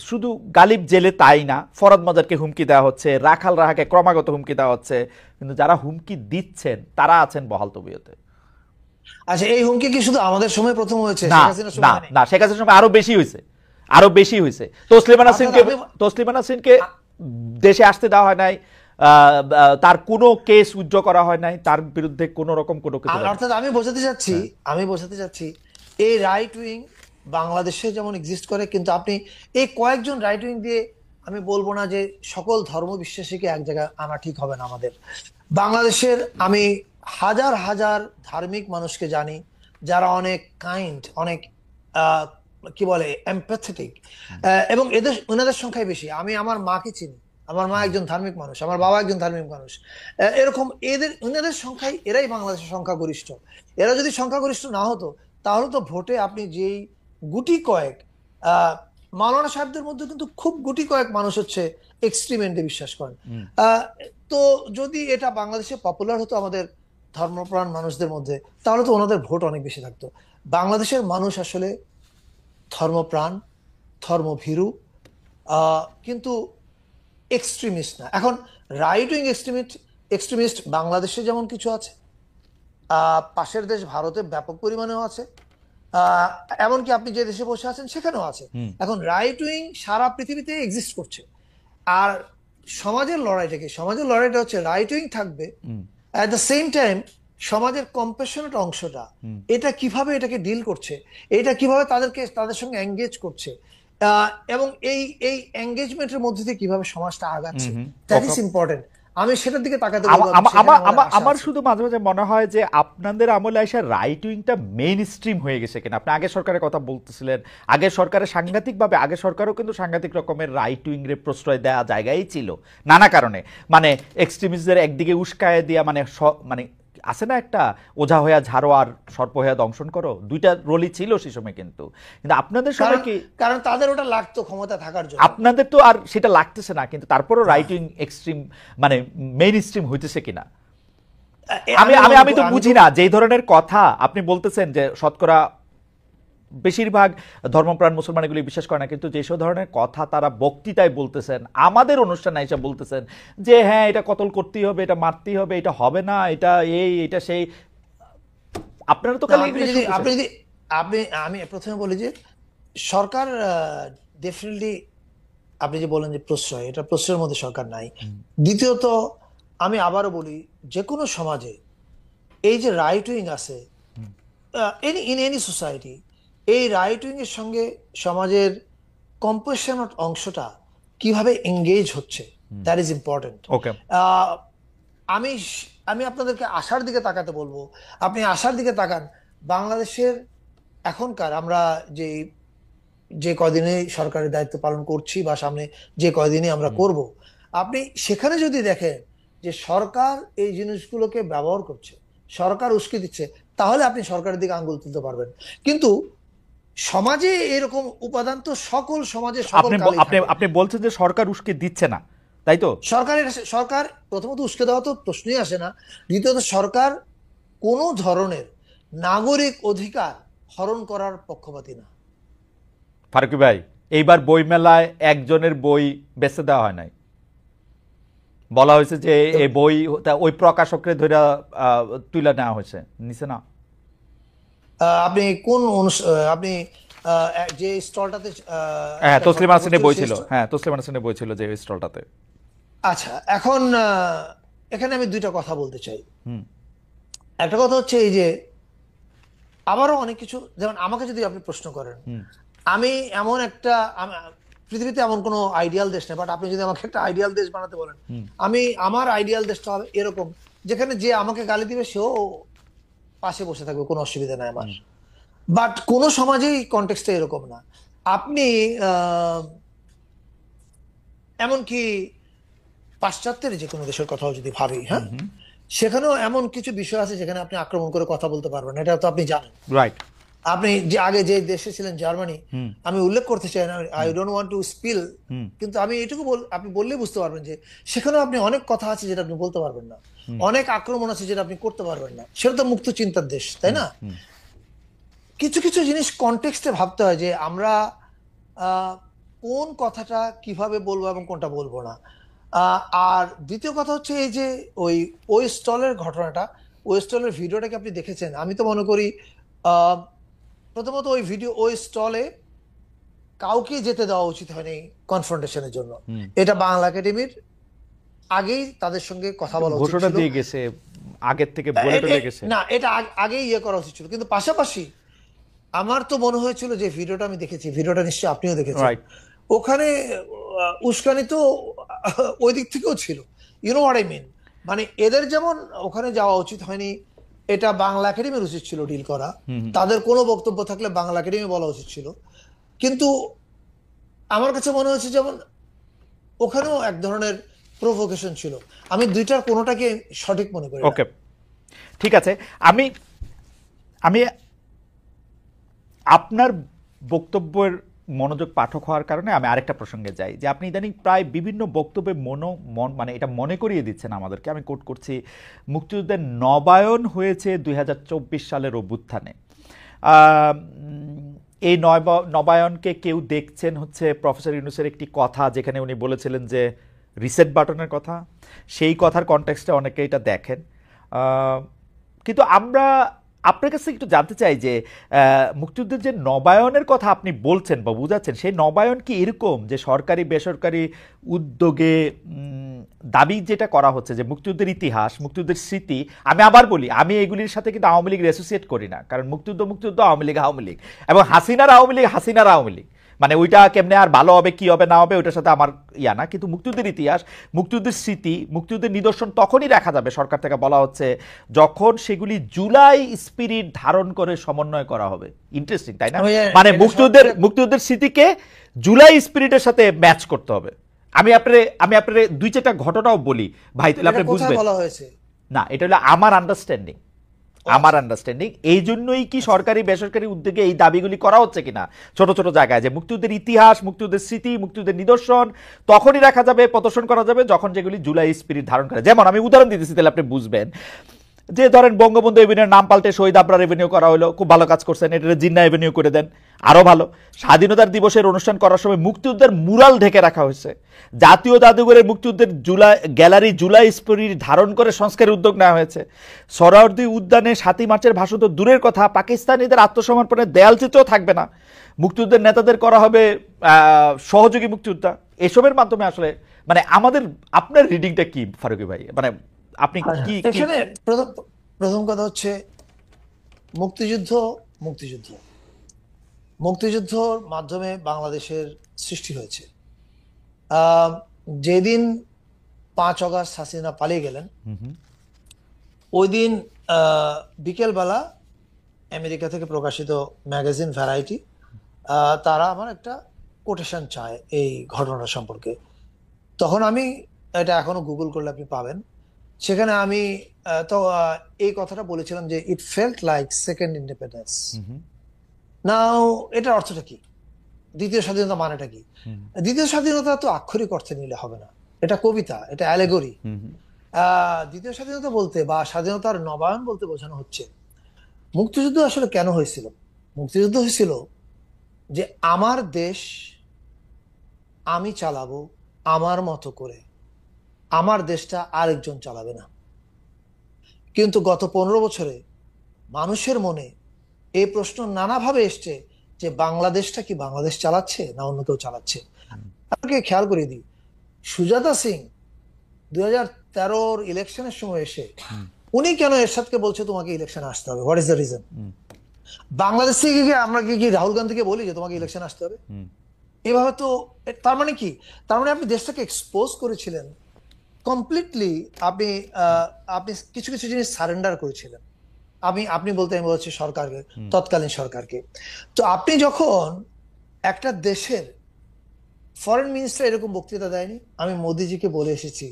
শুধু গালিব জেলে তাই না, ফরহাদ মজারকে হুমকি দেওয়া হচ্ছে, রাখাল রাহাকে ক্রমাগত হুমকি দেওয়া হচ্ছে, কিন্তু যারা হুমকি দিচ্ছেন তারা আছেন বহাল তবিয়তে। আচ্ছা, এই হুমকি কি শুধু আমাদের সময় প্রথম হয়েছে? না না না, শেখ হাসিনার সময় আরো বেশি হয়েছে, আরো বেশি হয়েছে। তসলিমা নাসরিনকে দেশে আসতে দেওয়া হয় নাই, তার কোনো কেস উজ্জ্ব করা হয় নাই, তার বিরুদ্ধে কোনো রকম কোনো কিছু। অর্থাৎ আমি বোঝাতে চাচ্ছি এই রাইট উইং বাংলাদেশে যেমন এক্সিস্ট করে, কিন্তু আপনি এই কয়েকজন রাইট উইং দিয়ে, আমি বলবো না যে সকল ধর্ম বিশ্বাসীকে এক জায়গায় আনা ঠিক হবে না আমাদের। বাংলাদেশের আমি হাজার হাজার ধার্মিক মানুষকে জানি যারা অনেক কাইন্ড, অনেক কি বলে এমপ্যাথেটিক, এবং ওনাদের সংখ্যাই বেশি। আমি আমার মাকে চিনি, আমার মা একজন ধার্মিক মানুষ, আমার বাবা একজন ধার্মিক মানুষ। এরকম ওনাদের সংখ্যায় এরাই বাংলাদেশের সংখ্যাগরিষ্ঠ। এরা যদি সংখ্যাগরিষ্ঠ না হতো, তাহলে তো ভোটে আপনি যেই গুটি কয়েক মাওলানা সাহেবদের মধ্যে কিন্তু খুব গুটি কয়েক মানুষ হচ্ছে এক্সট্রিম এন্ডে বিশ্বাস করেন। তো যদি এটা বাংলাদেশে পপুলার হতো আমাদের ধর্মপ্রাণ মানুষদের মধ্যে, তাহলে তো ওনাদের ভোট অনেক বেশি থাকতো। বাংলাদেশের মানুষ আসলে ধর্মপ্রাণ, ধর্মভীরু, কিন্তু এক্সট্রিমিস্ট না। এখন রাইট উইং এক্সট্রিমিস্ট বাংলাদেশে যেমন কিছু আছে, পাশের দেশ ভারতে ব্যাপক পরিমাণেও আছে, এমনকি আপনি যে দেশে বসে আছেন সেখানেও আছে। এখন রাইট উইং সারা পৃথিবীতে এক্সিস্ট করছে। আর সমাজের লড়াইটা কি? সমাজের লড়াইটা হচ্ছে রাইট উইং থাকবে, অ্যাট দ্য সেম টাইম সমাজের কম্প্যাশনেট অংশটা এটা কিভাবে এটাকে ডিল করছে, এটা কিভাবে তাদের সঙ্গে এঙ্গেজ করছে, এবং এই এঙ্গেজমেন্টের মধ্যে দিয়ে কিভাবে সমাজটা আগাচ্ছে, দ্যাট ইজ ইম্পর্টেন্ট। আমি সেটার দিকে তাকাতে বলবো, আমার শুধু মাঝে মাঝে মনে হয় যে আপনাদের আমলে এসে রাইট উইংটা মেইন স্ট্রিম হয়ে গেছে কিনা। আপনি আগের সরকারের কথা বলতেছিলেন, আগের সরকারের সাংঘাতিকভাবে, আগের সরকারও কিন্তু সাংঘাতিক রকমের রাইট উইং রে প্রশ্রয় দেওয়া জায়গায় ছিল নানা কারণে, মানে এক্সট্রিমিস্টদের একদিকে উস্কায় দিয়া, মানে মানে আছে না একটা ওঝা হইয়া ঝাড়ো আর সর্প হইয়া দংশন করো, দুইটা রোলই ছিল সে সময়। কিন্তু কিন্তু আপনাদের সময় কি, কারণ তাদের ওটা লাগতো ক্ষমতা থাকার জন্য, আপনাদের তো আর সেটা লাগতেছে না, কিন্তু তারপরও রাইট উইং এক্সট্রিম মানে মেইন স্ট্রিম হইতেছে কিনা আমি তো বুঝি না। যেই ধরনের কথা আপনি বলতেছেন যে শতকরা বেশিরভাগ ধর্মপ্রাণ মুসলমান এগুলি বিশ্বাস করে না, কিন্তু যেসব ধরনের কথা তারা বক্তৃতায় বলতেছেন, আমাদের অনুষ্ঠানে এসে বলতেছেন যে হ্যাঁ এটা কতল করতেই হবে, এটা মারতেই হবে, এটা হবে না, এটা এটা সেই, আপনারা তো খালি আমি প্রথমে বলি যে সরকার ডেফিনেটলি, আপনি যে বলেন যে প্রশ্রয়, এটা প্রশ্রয়ের মধ্যে সরকার নাই। দ্বিতীয়ত আমি আবারও বলি, যে কোনো সমাজে এই যে রাইট উইং আছে, ইন এনি সোসাইটি, এই রাইট উইং এর সঙ্গে সমাজের কম্পোজিশনাল অংশটা কিভাবে এঙ্গেজ হচ্ছে, দ্যাট ইজ ইম্পর্টেন্ট। আমি আমি আপনাদেরকে আশার দিকে তাকাতে বলবো। আপনি আশার দিকে তাকান, বাংলাদেশের এখনকার আমরা যে কদিনে সরকারের দায়িত্ব পালন করছি বা সামনে যে কদিনে আমরা করব, আপনি সেখানে যদি দেখেন যে সরকার এই জিনিসগুলোকে ব্যবহার করছে, সরকার উস্কে দিচ্ছে, তাহলে আপনি সরকারের দিকে আঙ্গুল তুলতে পারবেন। কিন্তু সমাজে এরকম উপাদান তো সকল সমাজে আপনি বলছেন যে সরকার উস্কে দিচ্ছে না, তাই তো? সরকার প্রথমত উস্কে দেওয়া তো প্রশ্নই আসে না। দ্বিতীয়ত সরকার কোনো ধরনের নাগরিক অধিকার হরণ করার পক্ষপাতী না। ফারুকী ভাই, এইবার বই মেলায় একজনের বই বেচে দেওয়া হয় নাই, বলা হয়েছে যে এই বই ওই প্রকাশকরে ধরে তুলে নেওয়া হয়েছে, নিচে না? আপনি কোন আপনি যে স্টলটাতে, হ্যাঁ তসলিমা নাসরিনের বই ছিল, হ্যাঁ তসলিমা নাসরিনের বই ছিল যে স্টলটাতে। আচ্ছা, এখন এখানে আমি দুইটা কথা বলতে চাই। একটা কথা হচ্ছে এই যে আবারও অনেক কিছু, যেমন আমাকে যদি আপনি প্রশ্ন করেন, আমি এমন একটা, পৃথিবীতে এমন কোনো আইডিয়াল দেশ নেই, বাট আপনি যদি আমাকে একটা আইডিয়াল দেশ বানাতে বলেন, আমার আইডিয়াল দেশটা হবে এরকম, যেখানে যে আমাকে গালি দিবে সেও পাশে বসে থাকবে, কোনো অসুবিধা নাই আমার। বাট কোনো সমাজেই কনটেক্সটে এরকম না। আপনি এমনকি পাশ্চাত্যের যে কোনো দেশের কথাও যদি ভাবি, হ্যাঁ, সেখানেও এমন কিছু বিষয় আছে যেখানে আপনি আক্রমণ করে কথা বলতে পারবেন, এটা তো আপনি জানেন। রাইট। আপনি যে আগে যে দেশে ছিলেন জার্মানি, আমি উল্লেখ করতে চাই না, I don't want to spill, কিন্তু আমি এটুকু আপনি বললেই বুঝতে পারবেন যে সেখানেও আপনি অনেক কথা আছে যেটা আপনি বলতে পারবেন না, অনেক আক্রমণ আছে যেটা আপনি করতে পারবেন না। সেটা তো মুক্ত চিন্তার দেশ, তাই না? কিছু কিছু জিনিস কনটেক্সটে ভাবতে হয় যে আমরা কোন কথাটা কিভাবে বলবো এবং কোনটা বলবো না। আর দ্বিতীয় কথা হচ্ছে এই যে ওই স্টলের ঘটনাটা, ওই স্টলের ভিডিওটাকে আপনি দেখেছেন, আমি তো মনে করি প্রথমত ওই স্টলে কাউকে যেতে দেওয়া উচিত হয়নি কনফ্রন্টেশনের জন্য। এটা বাংলা একাডেমির আগেই তাদের সঙ্গে কথা বলা উচিত ছিল, দিয়ে গেছে আগের থেকে বলে চলে গেছে, না এটা আগেই করা উচিত ছিল। কিন্তু পাশাপাশি আমার তো মনে হয়েছিল যে ভিডিওটা আমি দেখেছি, ভিডিওটা নিশ্চয়ই আপনিও দেখেছেন, ওখানে উস্কানি তো ওই দিক থেকেও ছিল। You know what I mean? মানে এদের যেমন ওখানে যাওয়া উচিত হয়নি, এটা বাংলা একাডেমির উচিত ছিল ডিল করা। তাদের কোনো বক্তব্য থাকলে বাংলা একাডেমি বলা উচিত ছিল। কিন্তু আমার কাছে মনে হচ্ছে যেমন ওখানেও এক ধরনের প্রভোকেশন ছিল। আমি দুইটার কোনোটাকে সঠিক মনে করি। ওকে, ঠিক আছে। আমি আপনার বক্তব্যের মনোযোগ পাঠক হওয়ার কারণে আমি আরেকটা প্রসঙ্গে যাই, যে আপনি ইদানিং প্রায় বিভিন্ন বক্তব্যে মানে এটা মনে করিয়ে দিচ্ছেন আমাদেরকে, আমি কোট করছি, মুক্তিযুদ্ধের নবায়ন হয়েছে 2024 সালের অভ্যুত্থানে। এই নবায়নকে কেউ দেখছেন হচ্ছে প্রফেসর ইউনূসের একটি কথা, যেখানে উনি বলেছিলেন যে রিসেট বাটনের কথা, সেই কথার কনটেক্সটে অনেকে এটা দেখেন। কিন্তু আমরা আপনার কাছে একটু জানতে চাই যে মুক্তিযুদ্ধের যে নবায়নের কথা আপনি বলছেন বা বুঝাচ্ছেন, সেই নবায়ন কি এরকম যে সরকারি বেসরকারি উদ্যোগে দাবি যেটা করা হচ্ছে যে মুক্তিযুদ্ধের ইতিহাস, মুক্তিযুদ্ধের স্মৃতি, আমি আবার বলি, আমি এগুলির সাথে কিন্তু আওয়ামী লীগ অ্যাসোসিয়েট করি না, কারণ মুক্তিযুদ্ধ আওয়ামী লীগ এবং হাসিনার আওয়ামী লীগ, মানে ওইটা কেমনে আর ভালো হবে কি হবে না হবে ওইটার সাথে আমার ইয়া না। কিন্তু মুক্তিযুদ্ধের ইতিহাস, মুক্তিযুদ্ধের স্মৃতি, মুক্তিযুদ্ধের নিদর্শন তখনই রাখা যাবে, সরকার থেকে বলা হচ্ছে, যখন সেগুলি জুলাই স্পিরিট ধারণ করে সমন্বয় করা হবে। ইন্টারেস্টিং, তাই না? মানে মুক্তিযুদ্ধের স্মৃতিকে জুলাই স্পিরিটের সাথে ম্যাচ করতে হবে। আমি আপনার দুই চারটা ঘটনাও বলি ভাই, তাহলে আপনি বুঝবেন। না, এটা হলো আমার আন্ডারস্ট্যান্ডিং। এই জন্যই কি সরকারি বেসরকারি উদ্যোগে এই দাবিগুলি করা হচ্ছে কিনা ছোট ছোট জায়গায়, যে মুক্তিযুদ্ধের ইতিহাস, মুক্তিযুদ্ধের স্মৃতি, মুক্তিযুদ্ধের নিদর্শন তখনই রাখা যাবে, প্রদর্শন করা যাবে যখন যেগুলি জুলাই স্পিরিট ধারণ করে। যেমন আমি উদাহরণ দিতেছি, তাহলে আপনি বুঝবেন। যে ধরেন বঙ্গবন্ধু এভিনিউর নাম পাল্টে শহীদ আবরার এভিনিউ করা হলো, খুব ভালো কাজ করছেন, এটা জিন্না এভিনিউ করে দেন, আরো ভালো। স্বাধীনতার দিবসের অনুষ্ঠান করার সময় মুক্তিযুদ্ধের মুরাল ঢেকে রাখা হয়েছে। জাতীয় জাদুঘরের মুক্তিযুদ্ধের গ্যালারি জুলাই স্পিরিট ধারণ করে সংস্কারের উদ্যোগ নেওয়া হয়েছে। সোহরাওয়ার্দী উদ্যানে 7ই মার্চের ভাষণ তো দূরের কথা, পাকিস্তানিদের আত্মসমর্পণের দেয়ালচিত্রও থাকবে না। মুক্তিযুদ্ধের নেতাদের করা হবে সহযোগী মুক্তিযোদ্ধা। এসবের মাধ্যমে আসলে মানে আপনার রিডিংটা কি ফারুকী ভাই? মানে আপনি কি এখানে প্রথম কথা হচ্ছে মুক্তিযুদ্ধর মাধ্যমে বাংলাদেশের সৃষ্টি হয়েছে। যেদিন 5 অগস্ট হাসিনা পালিয়ে গেলেন, ওই দিন বিকেলবেলা আমেরিকা থেকে প্রকাশিত ম্যাগাজিন ভ্যারাইটি তারা আমার একটা কোটেশন চায় এই ঘটনা সম্পর্কে। তখন আমি এটা এখনো গুগল করলে আপনি পাবেন, সেখানে আমি তো এই কথাটা বলেছিলাম যে it felt like second independence. Now এটার অর্থটা কি? দ্বিতীয় স্বাধীনতা মানেটা কি? দ্বিতীয় স্বাধীনতা তো আক্ষরিক অর্থে নিলে হবে না, এটা কবিতা, এটা অ্যালেগরি। দ্বিতীয় স্বাধীনতা বলতে বা স্বাধীনতার নবায়ন বলতে বোঝানো হচ্ছে মুক্তিযুদ্ধ আসলে কেন হয়েছিল। মুক্তিযুদ্ধ হয়েছিল যে আমার দেশ আমি চালাবো আমার মতো করে, আমার দেশটা আরেকজন চালাবে না। কিন্তু গত 15 বছরে মানুষের মনে এই প্রশ্ন নানাভাবে এসছে যে বাংলাদেশটা কি বাংলাদেশ চালাচ্ছে না অন্য কেউ চালাচ্ছে। আপনাকে খেয়াল করে দিই, সুজাতা সিং 2013 ইলেকশনের সময় এসে উনি কেন এরশাদকে বলছে তোমাকে ইলেকশনে আসতে হবে? What is the reason? Bangladesh থেকে কি আমরা কি রাহুল গান্ধীকে বলি যে তোমাকে ইলেকশনে আসতে হবে? এভাবে তো তার মানে কি? তার মানে আপনি দেশটাকে এক্সপোজ করেছিলেন কমপ্লিটলি। আপনি কিছু কিছু জিনিস সারেন্ডার করেছিলেন। আপনি বলতে আমি বলছি সরকারকে, তৎকালীন সরকারকে। তো আপনি যখন একটা দেশের ফরেন মিনিস্টার এরকম বক্তৃতা দেয়নি, আমি মোদিজিকে বলে এসেছি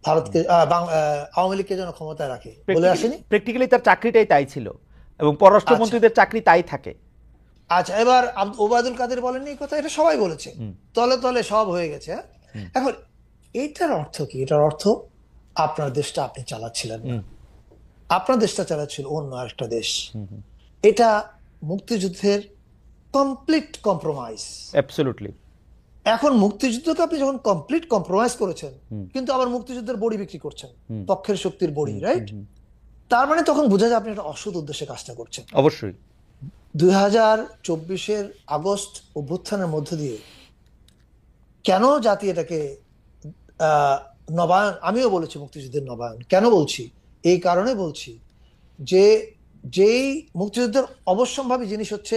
ভারতকে আওয়ামী লীগকে যেন ক্ষমতায় রাখে, বলে আসেনি? প্র্যাকটিক্যালি তার চাকরিটাই তাই ছিল এবং পররাষ্ট্রমন্ত্রীদের চাকরি তাই থাকে। আচ্ছা, এবার ওবায়দুল কাদের বলেননি এই কথা? এটা সবাই বলেছে, তলে তলে সব হয়ে গেছে। এখন এইটার অর্থ কি? এটার অর্থ আপনার দেশটা আপনি চালাচ্ছিলেন না, আপনার দেশটা চালাচ্ছিল অন্য আরেকটা দেশ। এটা মুক্তিযুদ্ধের কমপ্লিট কম্প্রোমাইজ। অ্যাবসলিউটলি। এখন মুক্তিযুদ্ধকে আপনি যখন কমপ্লিট কম্প্রোমাইজ করেছেন, কিন্তু আবার মুক্তিযুদ্ধের বড়ি বিক্রি করছেন, পক্ষের শক্তির বড়ি, রাইট? তার মানে তখন বোঝা যায় আপনি একটা অসৎ উদ্দেশ্যে কাজটা করছেন। অবশ্যই 2024 আগস্ট অভ্যুত্থানের মধ্য দিয়ে কেন জাতি এটাকে নবায়ন, আমিও বলেছি মুক্তিযুদ্ধের নবায়ন কেন বলছি, এই কারণে বলছি যে যেই মুক্তিযুদ্ধের অবশ্যম্ভাবী জিনিস হচ্ছে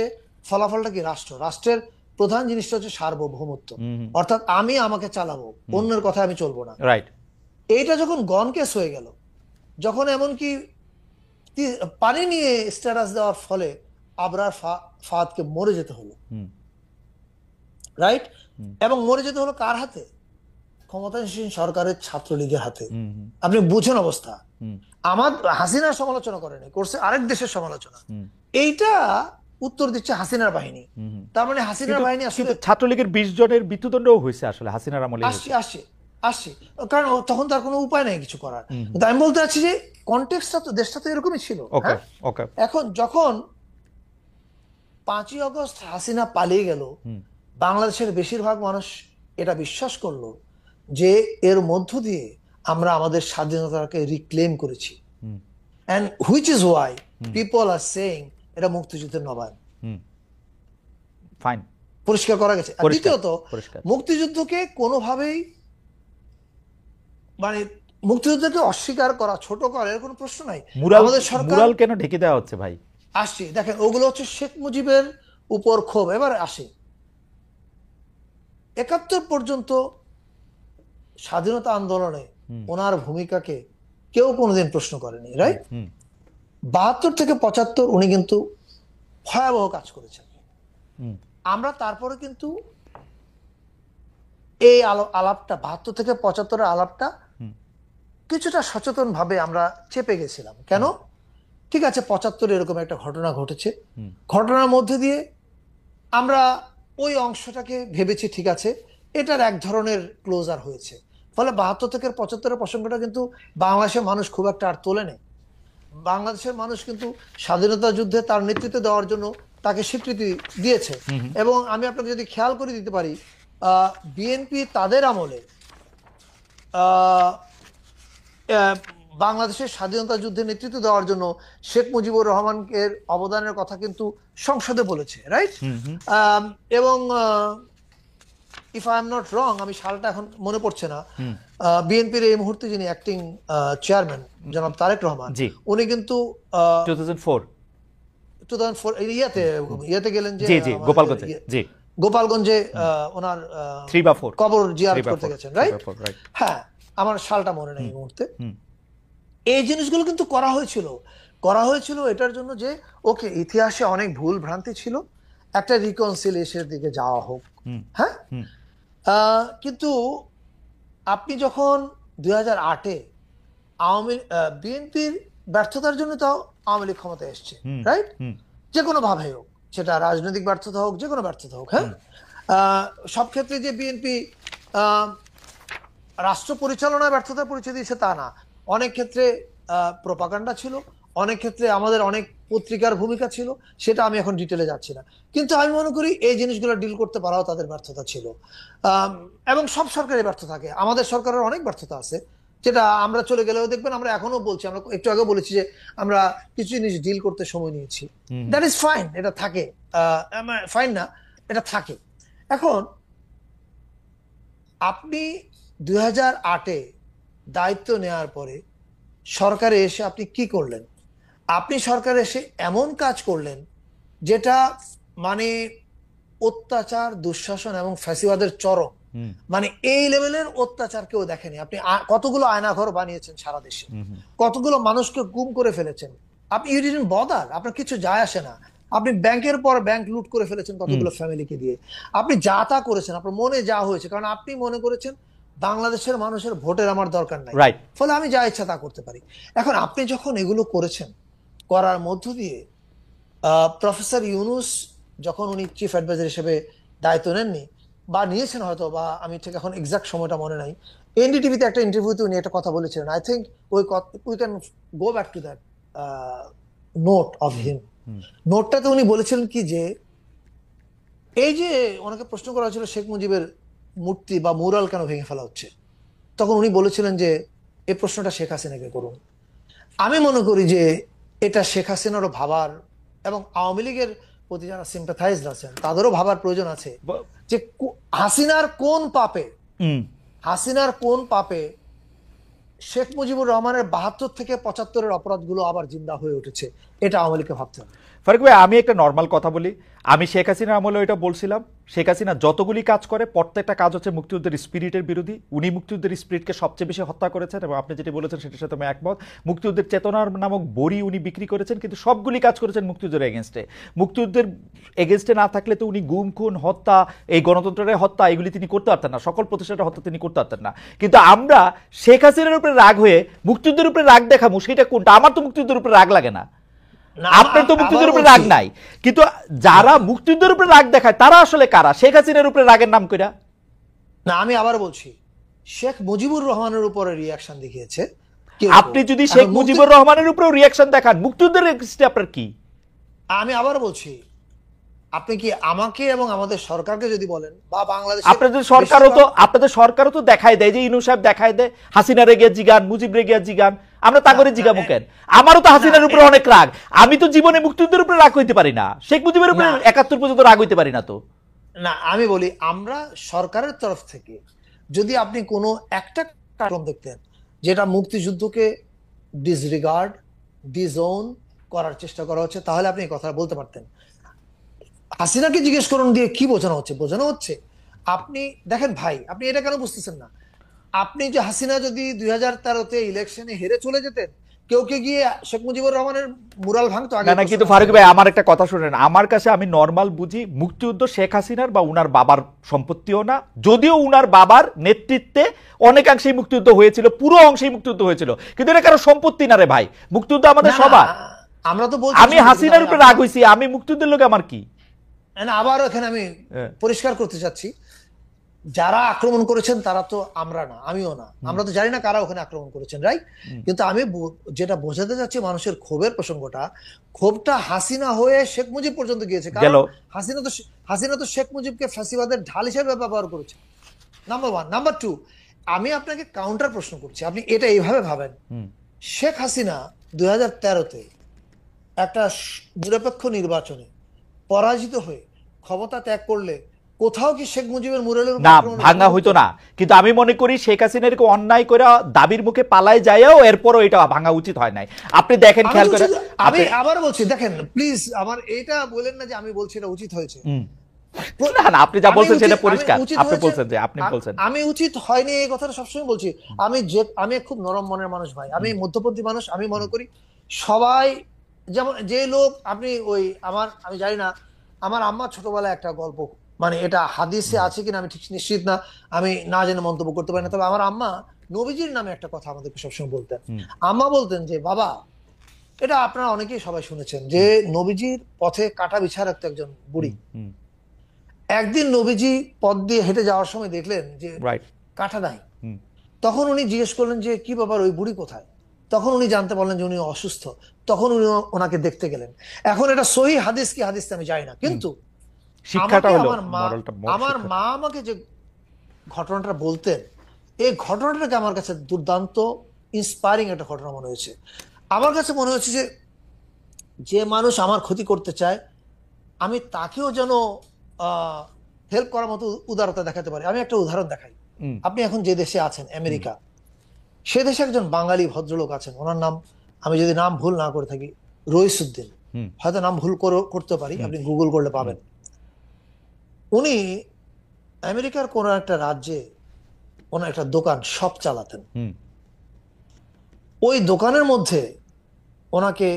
ফলাফলটা কি? রাষ্ট্রের প্রধান জিনিসটা হচ্ছে সার্বভৌমত্ব, অর্থাৎ আমি আমাকে চালাবো, অন্যের কথা আমি চলবো না, রাইট? এইটা যখন গন কেস হয়ে গেল, যখন এমনকি পানি নিয়ে স্ট্যাটাস দেওয়ার ফলে আবরার ফাহাদকে মরে যেতে হলো, রাইট? এবং মরে যেতে হলো কার হাতে? ক্ষমতাসীন সরকারের ছাত্রলীগের হাতে। আপনি বুঝেন অবস্থা। আমার হাসিনার সমালোচনা করেনি, করছে আরেক দেশের সমালোচনা। এইটা উত্তর দিচ্ছে হাসিনার বাহিনী। তার মানে হাসিনার বাহিনী আসলে ছাত্রলীগের 20 জনের মৃত্যুদণ্ডও হয়েছে আসলে হাসিনার আমলে। আসছে কারণ তখন তার কোনো উপায় নাই কিছু করার। কিন্তু আমি বলতে চাচ্ছি যে কনটেক্সটটা তো, দেশটা তো এরকমই ছিল। এখন যখন 5ই আগস্ট হাসিনা পালিয়ে গেল, বাংলাদেশের বেশিরভাগ মানুষ এটা বিশ্বাস করলো যে এর মধ্য দিয়ে আমরা আমাদের স্বাধীনতাকে রিক্লেম করেছি। And which is why people are saying এটা মুক্তিযুদ্ধের নবায়ন। ফাইন, পরিষ্কার করা গেছে। আর দ্বিতীয়ত, পরিষ্কার। মুক্তিযুদ্ধকে কোনোভাবেই মানে মুক্তিযুদ্ধকে অস্বীকার করা, ছোট করা এর কোনো প্রশ্ন নাই। আমাদের সরকার মুরাল কেন ঢেকে দেওয়া হচ্ছে ভাই? আসছে, দেখেন ওগুলো হচ্ছে শেখ মুজিবের উপর ক্ষোভ। এবার আসে ৭১ পর্যন্ত স্বাধীনতা আন্দোলনে ওনার ভূমিকাকে কেউ কোনোদিন প্রশ্ন করেনি, রাইট? ৭২ থেকে ৭৫ উনি কিন্তু ভয়াবহ কাজ করেছেন। আমরা তারপরে কিন্তু এই আলাপটা ৭২ থেকে ৭৫ আলাপটা কিছুটা সচেতন ভাবে আমরা চেপে গেছিলাম। কেন? ঠিক আছে, ৭৫ এরকম একটা ঘটনা ঘটেছে, ঘটনার মধ্যে দিয়ে আমরা ওই অংশটাকে ভেবেছি ঠিক আছে, এটার এক ধরনের ক্লোজার হয়েছে। ফলে ৭২ থেকে ৭৫ প্রসঙ্গটা কিন্তু বাংলাদেশের মানুষ খুব একটা আর তোলে নেই। বাংলাদেশের মানুষ কিন্তু স্বাধীনতা যুদ্ধে তার নেতৃত্ব দেওয়ার জন্য তাকে স্বীকৃতি দিয়েছে। এবং আমি আপনাকে যদি খেয়াল করে দিতে পারি, বিএনপি তাদের আমলে বাংলাদেশের স্বাধীনতা যুদ্ধে নেতৃত্ব দেওয়ার জন্য শেখ মুজিবুর রহমানকে অবদানের কথা কিন্তু সংসদে বলেছে, রাইট? এবং if I am not wrong, আমি সালটা এখন মনে পড়ছে না, বিএনপির এই মুহূর্তে যিনি অ্যাক্টিং চেয়ারম্যান জনাব তারেক রহমান, উনি কিন্তু 2004 ইয়াতে গেলেন যে গোপালগঞ্জে ওনার 3 বা 4 কবর জিয়ারত করতে গেছেন, রাইট? হ্যাঁ, আমার সালটা মনে নেই এই মুহূর্তে। এই জিনিসগুলো কিন্তু করা হয়েছিল এটার জন্য যে ওকে, ইতিহাসে অনেক ভুল ভ্রান্তি ছিল, একটা রিকনসিলিয়েশনের দিকে যাওয়া হোক। হ্যাঁ, কিন্তু আপনি যখন 2008-এ বিএনপির ব্যর্থতার জন্য তাও আওয়ামী লীগ ক্ষমতায় এসছে, রাইট? যে কোনো ভাবে হোক, সেটা রাজনৈতিক ব্যর্থতা হোক, যে কোনো ব্যর্থতা হোক, হ্যাঁ, সব ক্ষেত্রে যে বিএনপি রাষ্ট্র পরিচালনায় ব্যর্থতার পরিচয় দিয়েছে তা না। অনেক ক্ষেত্রে প্রোপাগান্ডা ছিল, অনেক ক্ষেত্রে আমাদের অনেক পত্রিকার ভূমিকা ছিল, সেটা আমি এখন ডিটেলে যাচ্ছি না। কিন্তু আমি মনে করি এই জিনিসগুলো ডিল করতে পারাও তাদের ব্যর্থতা ছিল। এবং সব সরকারের ব্যর্থ থাকে, আমাদের সরকারের অনেক ব্যর্থতা আছে, যেটা আমরা চলে গেলেও দেখবেন আমরা এখনো বলছি। আমরা একটু আগে বলেছি যে আমরা কিছু জিনিস ডিল করতে সময় নিয়েছি, দ্যাট ইজ ফাইন, এটা থাকে, ফাইন না, এটা থাকে। এখন আপনি 2008-এ দায়িত্ব নেওয়ার পরে সরকারে এসে আপনি কি করলেন? আপনি সরকারে এসে এমন কাজ করলেন যেটা মানে অত্যাচার, দুঃশাসন এবং ফ্যাসিবাদের চরম, মানে এই লেভেলের অত্যাচার কেউ দেখেনি। আপনি কতগুলো আয়নাঘর বানিয়েছেন সারা দেশে, কতগুলো মানুষকে গুম করে ফেলেছেন, আপনি ইউ ডিডন্ট বদার, আপনার কিছু যায় আসে না। আপনি ব্যাংকের পর ব্যাংক লুট করে ফেলেছেন কতগুলো ফ্যামিলিকে দিয়ে, আপনি যা তা করেছেন, আপনার মনে যা হয়েছে, কারণ আপনি মনে করেছেন বাংলাদেশের মানুষের ভোটের আমার দরকার নাই, ফলে আমি যা ইচ্ছা তা করতে পারি। এখন আপনি যখন এগুলো করেছেন, করার মধ্য দিয়ে প্রফেসর ইউনূস যখন উনি চিফ অ্যাডভাইজার হিসেবে দায়িত্ব নেননি, বা নিয়েছেন হয়তো, বা আমি ঠিক এখন এক্সাক্ট সময়টা মনে নাই, এনডিটিভিতে একটা ইন্টারভিউতে উনি একটা কথা বলেছিলেন। I think we can go back to that note of him. নোটটাতে উনি বলেছিলেন কি, যে এই যে ওনাকে প্রশ্ন করা হয়েছিল শেখ মুজিবের মূর্তি বা মুরাল কেন ভেঙে ফেলা হচ্ছে, তখন উনি বলেছিলেন যে এই প্রশ্নটা শেখ হাসিনাকে করুন। আমি মনে করি যে এটা শেখ হাসিনারও ভাবার, এবং আওয়ামী লীগের প্রতি যারা সিম্প্যাথাইজড আছেন তাদেরও ভাবার প্রয়োজন আছে যে হাসিনার কোন পাপে শেখ মুজিবুর রহমানের ৭২ থেকে ৭৫-এর অপরাধগুলো আবার জিন্দা হয়ে উঠেছে, এটা আওয়ামী লীগকে ভাবতে হবে। ফারুক ভাই, আমি একটা নর্মাল কথা বলি, আমি শেখ হাসিনার আমলে এটা বলছিলাম, শেখ হাসিনা যতগুলি কাজ করে প্রত্যেকটা কাজ হচ্ছে মুক্তিযুদ্ধের স্পিরিটের বিরোধী। উনি মুক্তিযুদ্ধের স্পিরিটকে সবচেয়ে বেশি হত্যা করেছেন, এবং আপনি যেটি বলেছেন সেটার সাথে আমি একমত। মুক্তিযুদ্ধের চেতনার নামক বড়ি উনি বিক্রি করেছেন, কিন্তু সবগুলি কাজ করেছেন মুক্তিযুদ্ধের এগেনস্টে। মুক্তিযুদ্ধের এগেনস্টে না থাকলে তো উনি গুম, খুন, হত্যা, এই গণতন্ত্রের হত্যা, এগুলি তিনি করতে পারতেন না, সকল প্রতিষ্ঠানের হত্যা তিনি করতে পারতেন না। কিন্তু আমরা শেখ হাসিনার উপরে রাগ হয়ে মুক্তিযুদ্ধের উপরে রাগ দেখাবো, সেটা কোনটা? আমার তো মুক্তিযুদ্ধের উপরে রাগ লাগে না, আপনার তো মুক্তিযুদ্ধের উপরে রাগ নাই, কিন্তু যারা মুক্তিযুদ্ধের উপরে রাগ দেখায় তারা আসলে কারা? শেখ হাসিনার উপরে রাগের নাম কইরা না। আমি আবার বলছি, শেখ মুজিবুর রহমানের উপরে রিয়াকশন দেখিয়েছে। আপনি যদি শেখ মুজিবুর রহমানের উপরে রিয়াকশন দেখান, মুক্তিযুদ্ধের আপনার কি? আমি আবার বলছি, আপনি কি আমাকে এবং আমাদের সরকারকে যদি বলেন, বা বাংলাদেশ আপনাদের সরকারও তো দেখায় দেয় যে ইনু সাহেব দেখায় দেয়, হাসিনা রেগে জিগান, মুজিব রেগে জিগান, আমরা তা না করে না জিগামু কেন? আমারও তো না হাসিনার উপরে অনেক রাগ। আমি তো জীবনে মুক্তিযুদ্ধের উপরে রাগ হইতে পারি না, শেখ মুজিবের উপরে না 71 পর্যন্ত রাগ হইতে পারি না তো। না আমি বলি, আমরা সরকারের তরফ থেকে যদি আপনি কোনো একটা কারণ দেখতেন যেটা মুক্তিযুদ্ধকে ডিসরিগার্ড, ডিজোন করার চেষ্টা করা হচ্ছে, তাহলে আপনি এই কথা বলতে পারতেন। হাসিনাকে জিজ্ঞেস করুন দিয়ে কি বোঝানো হচ্ছে? বোঝানো হচ্ছে, আপনি দেখেন ভাই, আপনি এটা কেন বুঝতেছেন না? আপনি যে হাসিনা যদি 2013-তে ইলেকশনে হেরে চলে যেতেন, কেউ কে গিয়ে শেখ মুজিবুর রহমানের মুরাল ভাঙতো না আগে না, প্রশ্ন কিন্তু করা ফারুক হতো। ভাই আমার একটা কথা শুনেন, আমার কাছে আমি নর্মাল বুঝি মুক্তিযুদ্ধ শেখ হাসিনার বা উনার বাবার সম্পত্তিও না, যদিও উনার বাবার নেতৃত্বে অনেকাংশেই মুক্তিযুদ্ধ হয়েছিল, পুরো অংশেই মুক্তিযুদ্ধ হয়েছিল, কিন্তু এটা কারো সম্পত্তি না রে ভাই, মুক্তিযুদ্ধ আমাদের না না সবার। আমরা তো বলছি আমি সম্পত্তি, কিন্তু হাসিনার আমি উপরে রাগ আপনার হইছি, আমি মুক্তিযুদ্ধের লোক আমার কি? না, আবারও এখানে আমি হ্যাঁ। পরিষ্কার করতে চাচ্ছি, যারা আক্রমণ করেছেন তারা তো আমরা না, আমিও না, আমরা তো জানি না কারা ওখানে আক্রমণ করেছেন, রাইট? কিন্তু আমি যেটা বোঝাতে চাচ্ছি, মানুষের ক্ষোভের প্রসঙ্গটা, ক্ষোভটা হাসিনা হয়ে শেখ মুজিব পর্যন্ত গিয়েছে, গেল। কারণ হাসিনা তো শেখ মুজিবকে ফ্যাসিবাদের ঢাল হিসেবে ব্যবহার করেছে, নাম্বার ওয়ান। নাম্বার টু, আমি আপনাকে কাউন্টার প্রশ্ন করছি, আপনি এটা এইভাবে ভাবেন, শেখ হাসিনা 2013-তে একটা নিরপেক্ষ নির্বাচনে পরাজিত হয়ে ক্ষমতা ত্যাগ করলে কোথাও কি শেখ মুজিবের মুরালের উপর না, আক্রমণ ভাঙা হইতো না, কিন্তু আমি মনে করি শেখ হাসিনা এরকম অন্যায় করে দাবির মুখে পালায় যায়ও এরপরও এটা ভাঙা উচিত হয় নাই। আপনি দেখেন, আমি খেয়াল করে আমি আবার বলছি, দেখেন প্লিজ, আমার এটা বলেন না যে আমি বলছি এটা উচিত হয়েছে। না না, আপনি যা আমি বলছেন সেটা উচিত পরিষ্কার, উচিত আপনি হয়েছে, বলছেন যে আপনি বলছেন আমি উচিত হয়নি এই কথাটা সবসময় বলছি। আমি খুব নরম মনের মানুষ ভাই, আমি মধ্যপন্থী মানুষ। আমি মনে করি সবাই, যেমন যে লোক আপনি ওই আমি জানি না, আমার আম্মা ছোটবেলায় একটা গল্প, মানে এটা হাদিসে আছে কিনা আমি ঠিক নিশ্চিত না, আমি না জেনে মন্তব্য করতে পারি না, তবে আমার আম্মা নবীজির নামে একটা কথা আমাদেরকে সবসময় বলতেন। আম্মা বলতেন যে বাবা, এটা আপনারা অনেকেই সবাই শুনেছেন, যে নবীজির পথে কাটা বিছা রাখতো একজন বুড়ি। একদিন নবীজি পথ দিয়ে হেঁটে যাওয়ার সময় দেখলেন যে রাইট। কাঁটা নাই। তখন উনি জিজ্ঞেস করলেন যে কি ব্যাপার, ওই বুড়ি কোথায়? তখন উনি জানতে পারলেন যে উনি অসুস্থ। তখন উনি ওনাকে দেখতে গেলেন। এখন এটা সহি হাদিস কি হাদিস আমি জানি না, কিন্তু শিক্ষাটা আমাকে হলো আমার মরলটা, আমার মা আমাকে যে ঘটনাটা বলতেন, এই ঘটনাটাকে আমার কাছে দুর্দান্ত ইন্সপায়ারিং একটা ঘটনা মনে হয়েছে। আমার কাছে মনে হচ্ছে যে যে মানুষ আমার ক্ষতি করতে চায়, আমি তাকেও যেন হেল্প করার মতো উদারতা দেখাতে পারি। আমি একটা উদাহরণ দেখাই। আপনি এখন যে দেশে আছেন, আমেরিকা, সে দেশে একজন বাঙালি ভদ্রলোক আছেন, ওনার নাম, আমি যদি নাম ভুল না করে থাকি, রইসুদ্দিন, হয়তো নাম ভুল করতে পারি, আপনি গুগল করলে পাবেন। উনি আমেরিকার কোন একটা রাজ্যে ওনার একটা দোকান শপ চালাতেন। ওই দোকানের মধ্যে ওনাকে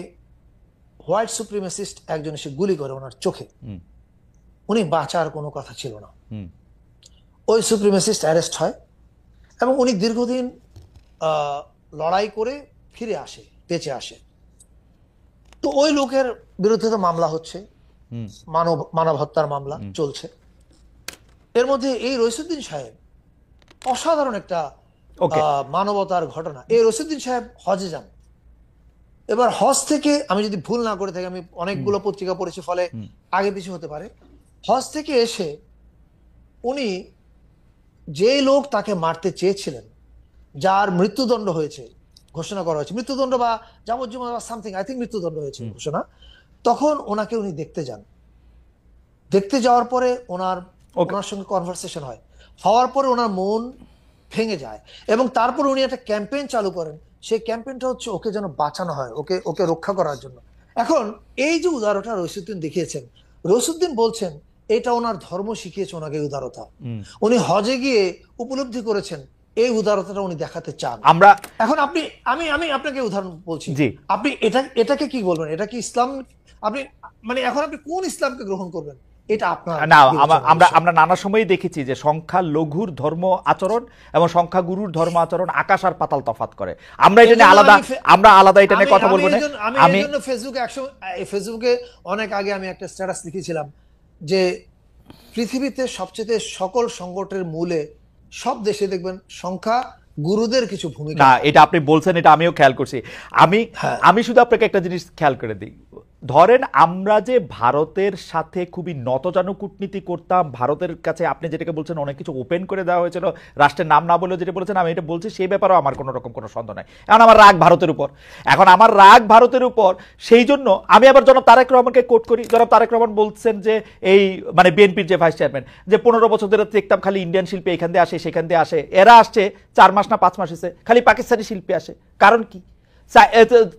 হোয়াইট সুপ্রিমেসিস্ট একজন এসে গুলি করে ওনার চোখে। উনি বাঁচার কোনো কথা ছিল না। ওই সুপ্রিমেসিস্ট অ্যারেস্ট হয় এবং উনি দীর্ঘদিন লড়াই করে ফিরে আসে, বেঁচে আসে। তো ওই লোকের বিরুদ্ধে তো মামলা হচ্ছে, মানব হত্যার মামলা চলছে। এর মধ্যে এই রইসুদ্দিন সাহেব, অসাধারণ একটা মানবতার ঘটনা, এই রইসুদ্দিন সাহেব হজে যান। এবার হজ থেকে, আমি যদি ভুল না করে থাকি, আমি অনেকগুলো পত্রিকা পড়েছি ফলে আগে পিছু হতে পারে, হজ থেকে এসে উনি যে লোক তাকে মারতে চেয়েছিলেন, যার মৃত্যুদণ্ড হয়েছে, ঘোষণা করা হয়েছে, মৃত্যুদণ্ড বা যাবজ্জীবন বা সামথিং, আই থিঙ্ক মৃত্যুদণ্ড হয়েছে ঘোষণা, তখন ওনাকে উনি দেখতে যান। দেখতে যাওয়ার পরে ওনার সঙ্গে কনভারসেশন হয়, হওয়ার পরে ওনার মন ভেঙে যায় এবং তারপর উনি একটা ক্যাম্পেইন চালু করেন। সেই ক্যাম্পেইনটা হচ্ছে ওকে যেন বাঁচানো হয়, ওকে রক্ষা করার জন্য। এখন এই যে উদারতা রইসুদ্দিন দেখিয়েছেন, রইসুদ্দিন বলছেন এটা ওনার ধর্ম শিখিয়েছে ওনাকে উদারতা। উনি হজে গিয়ে উপলব্ধি করেছেন এই উদারতাটা উনি দেখাতে চান। এখন আমি আপনাকে উদাহরণ বলছি, আপনি এটাকে কি বলবেন? এটা কি ইসলাম? আপনি মানে এখন আপনি কোন ইসলামকে গ্রহণ করবেন, এটা আপনার না। আমরা নানা সময়ই দেখেছি যে সংখ্যা লঘুর ধর্ম আচরণ এবং সংখ্যা গুরুর ধর্ম আচরণ আকাশ আর পাতাল তফাৎ করে। আমরা এটা নিয়ে আলাদা এটা নিয়ে কথা বলবো না। আমি এই জন্য ফেসবুকে অনেক আগে আমি একটা স্ট্যাটাস লিখেছিলাম যে পৃথিবীতে সবচেয়ে সকল সংকটের মূলে সব দেশে দেখবেন সংখ্যা গুরুদের কিছু ভূমিকা। না, এটা আপনি বলছেন, এটা আমিও খেয়াল করছি। আমি শুধু আপনাকে একটা জিনিস খেয়াল করে দিই, ধরেন আমরা যে ভারতের সাথে খুবই নতজানু কূটনীতি করতাম, ভারতের কাছে আপনি যেটাকে বলছেন অনেক কিছু ওপেন করে দেওয়া হয়েছিল, রাষ্ট্রের নাম না বলেও যেটা বলেছেন আমি এটা বলছি, সেই ব্যাপারেও আমার কোনো রকম কোনো সন্দেহ নাই। এখন আমার রাগ ভারতের উপর, এখন আমার রাগ ভারতের উপর, সেই জন্য আমি আবার জনাব তারেক রহমানকে কোট করি। জনাব তারেক রহমান বলছেন যে এই মানে বিএনপির যে ভাইস চেয়ারম্যান, যে 15 বছর ধরে দেখতাম খালি ইন্ডিয়ান শিল্পী এখান দিয়ে আসে সেখান দিয়ে আসে, এরা আসছে 4 মাস না 5 মাস হয়েছে খালি পাকিস্তানি শিল্পী আসে, কারণ কি?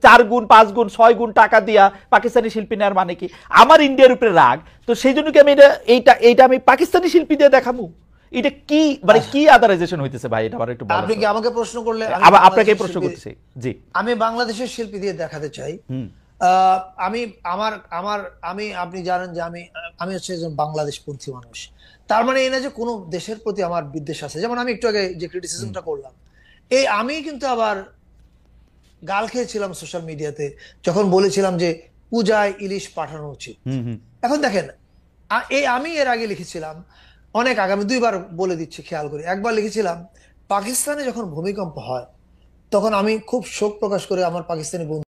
4 গুণ 5 গুণ 6 গুণ টাকা দিয়া পাকিস্তানি শিল্পী নেওয়ার মানে কি? আমার ইন্ডিয়ার উপরে রাগ, তো সেই জন্য কি আমি এইটা আমি পাকিস্তানি শিল্পী দিয়ে দেখাবো? এটা কি মানে আচ্ছা, কি আদারাইজেশন হইতেছে ভাই? এটা আমার একটু বলেন আপনি তো। কি আমাকে প্রশ্ন করলে আমি আবার আপনাকে বাংলাদেশের প্রশ্ন শিল্পী, করতেছি। জি। আমি বাংলাদেশের শিল্পী দিয়ে দেখাতে চাই। হুম। আমি আমার আমার আমি আপনি জানেন যে আমি হচ্ছে একজন বাংলাদেশপন্থী মানুষ। তার মানে এই না যে কোনো দেশের প্রতি আমার বিদ্বেষ আছে। যেমন আমি একটু আগে যে হুম। ক্রিটিসিজমটা করলাম, এই আমি কিন্তু আবার গাল খেয়েছিলাম সোশ্যাল মিডিয়াতে যখন বলেছিলাম যে পূজায় ইলিশ পাঠানো উচিত। হুম। হুম। এখন দেখেন, আমি এর আগে লিখেছিলাম, অনেক আগে, আমি দুইবার বলে দিচ্ছি খেয়াল করি। একবার লিখেছিলাম পাকিস্তানে যখন ভূমিকম্প হয় তখন আমি খুব শোক প্রকাশ করে আমার পাকিস্তানি বন্ধু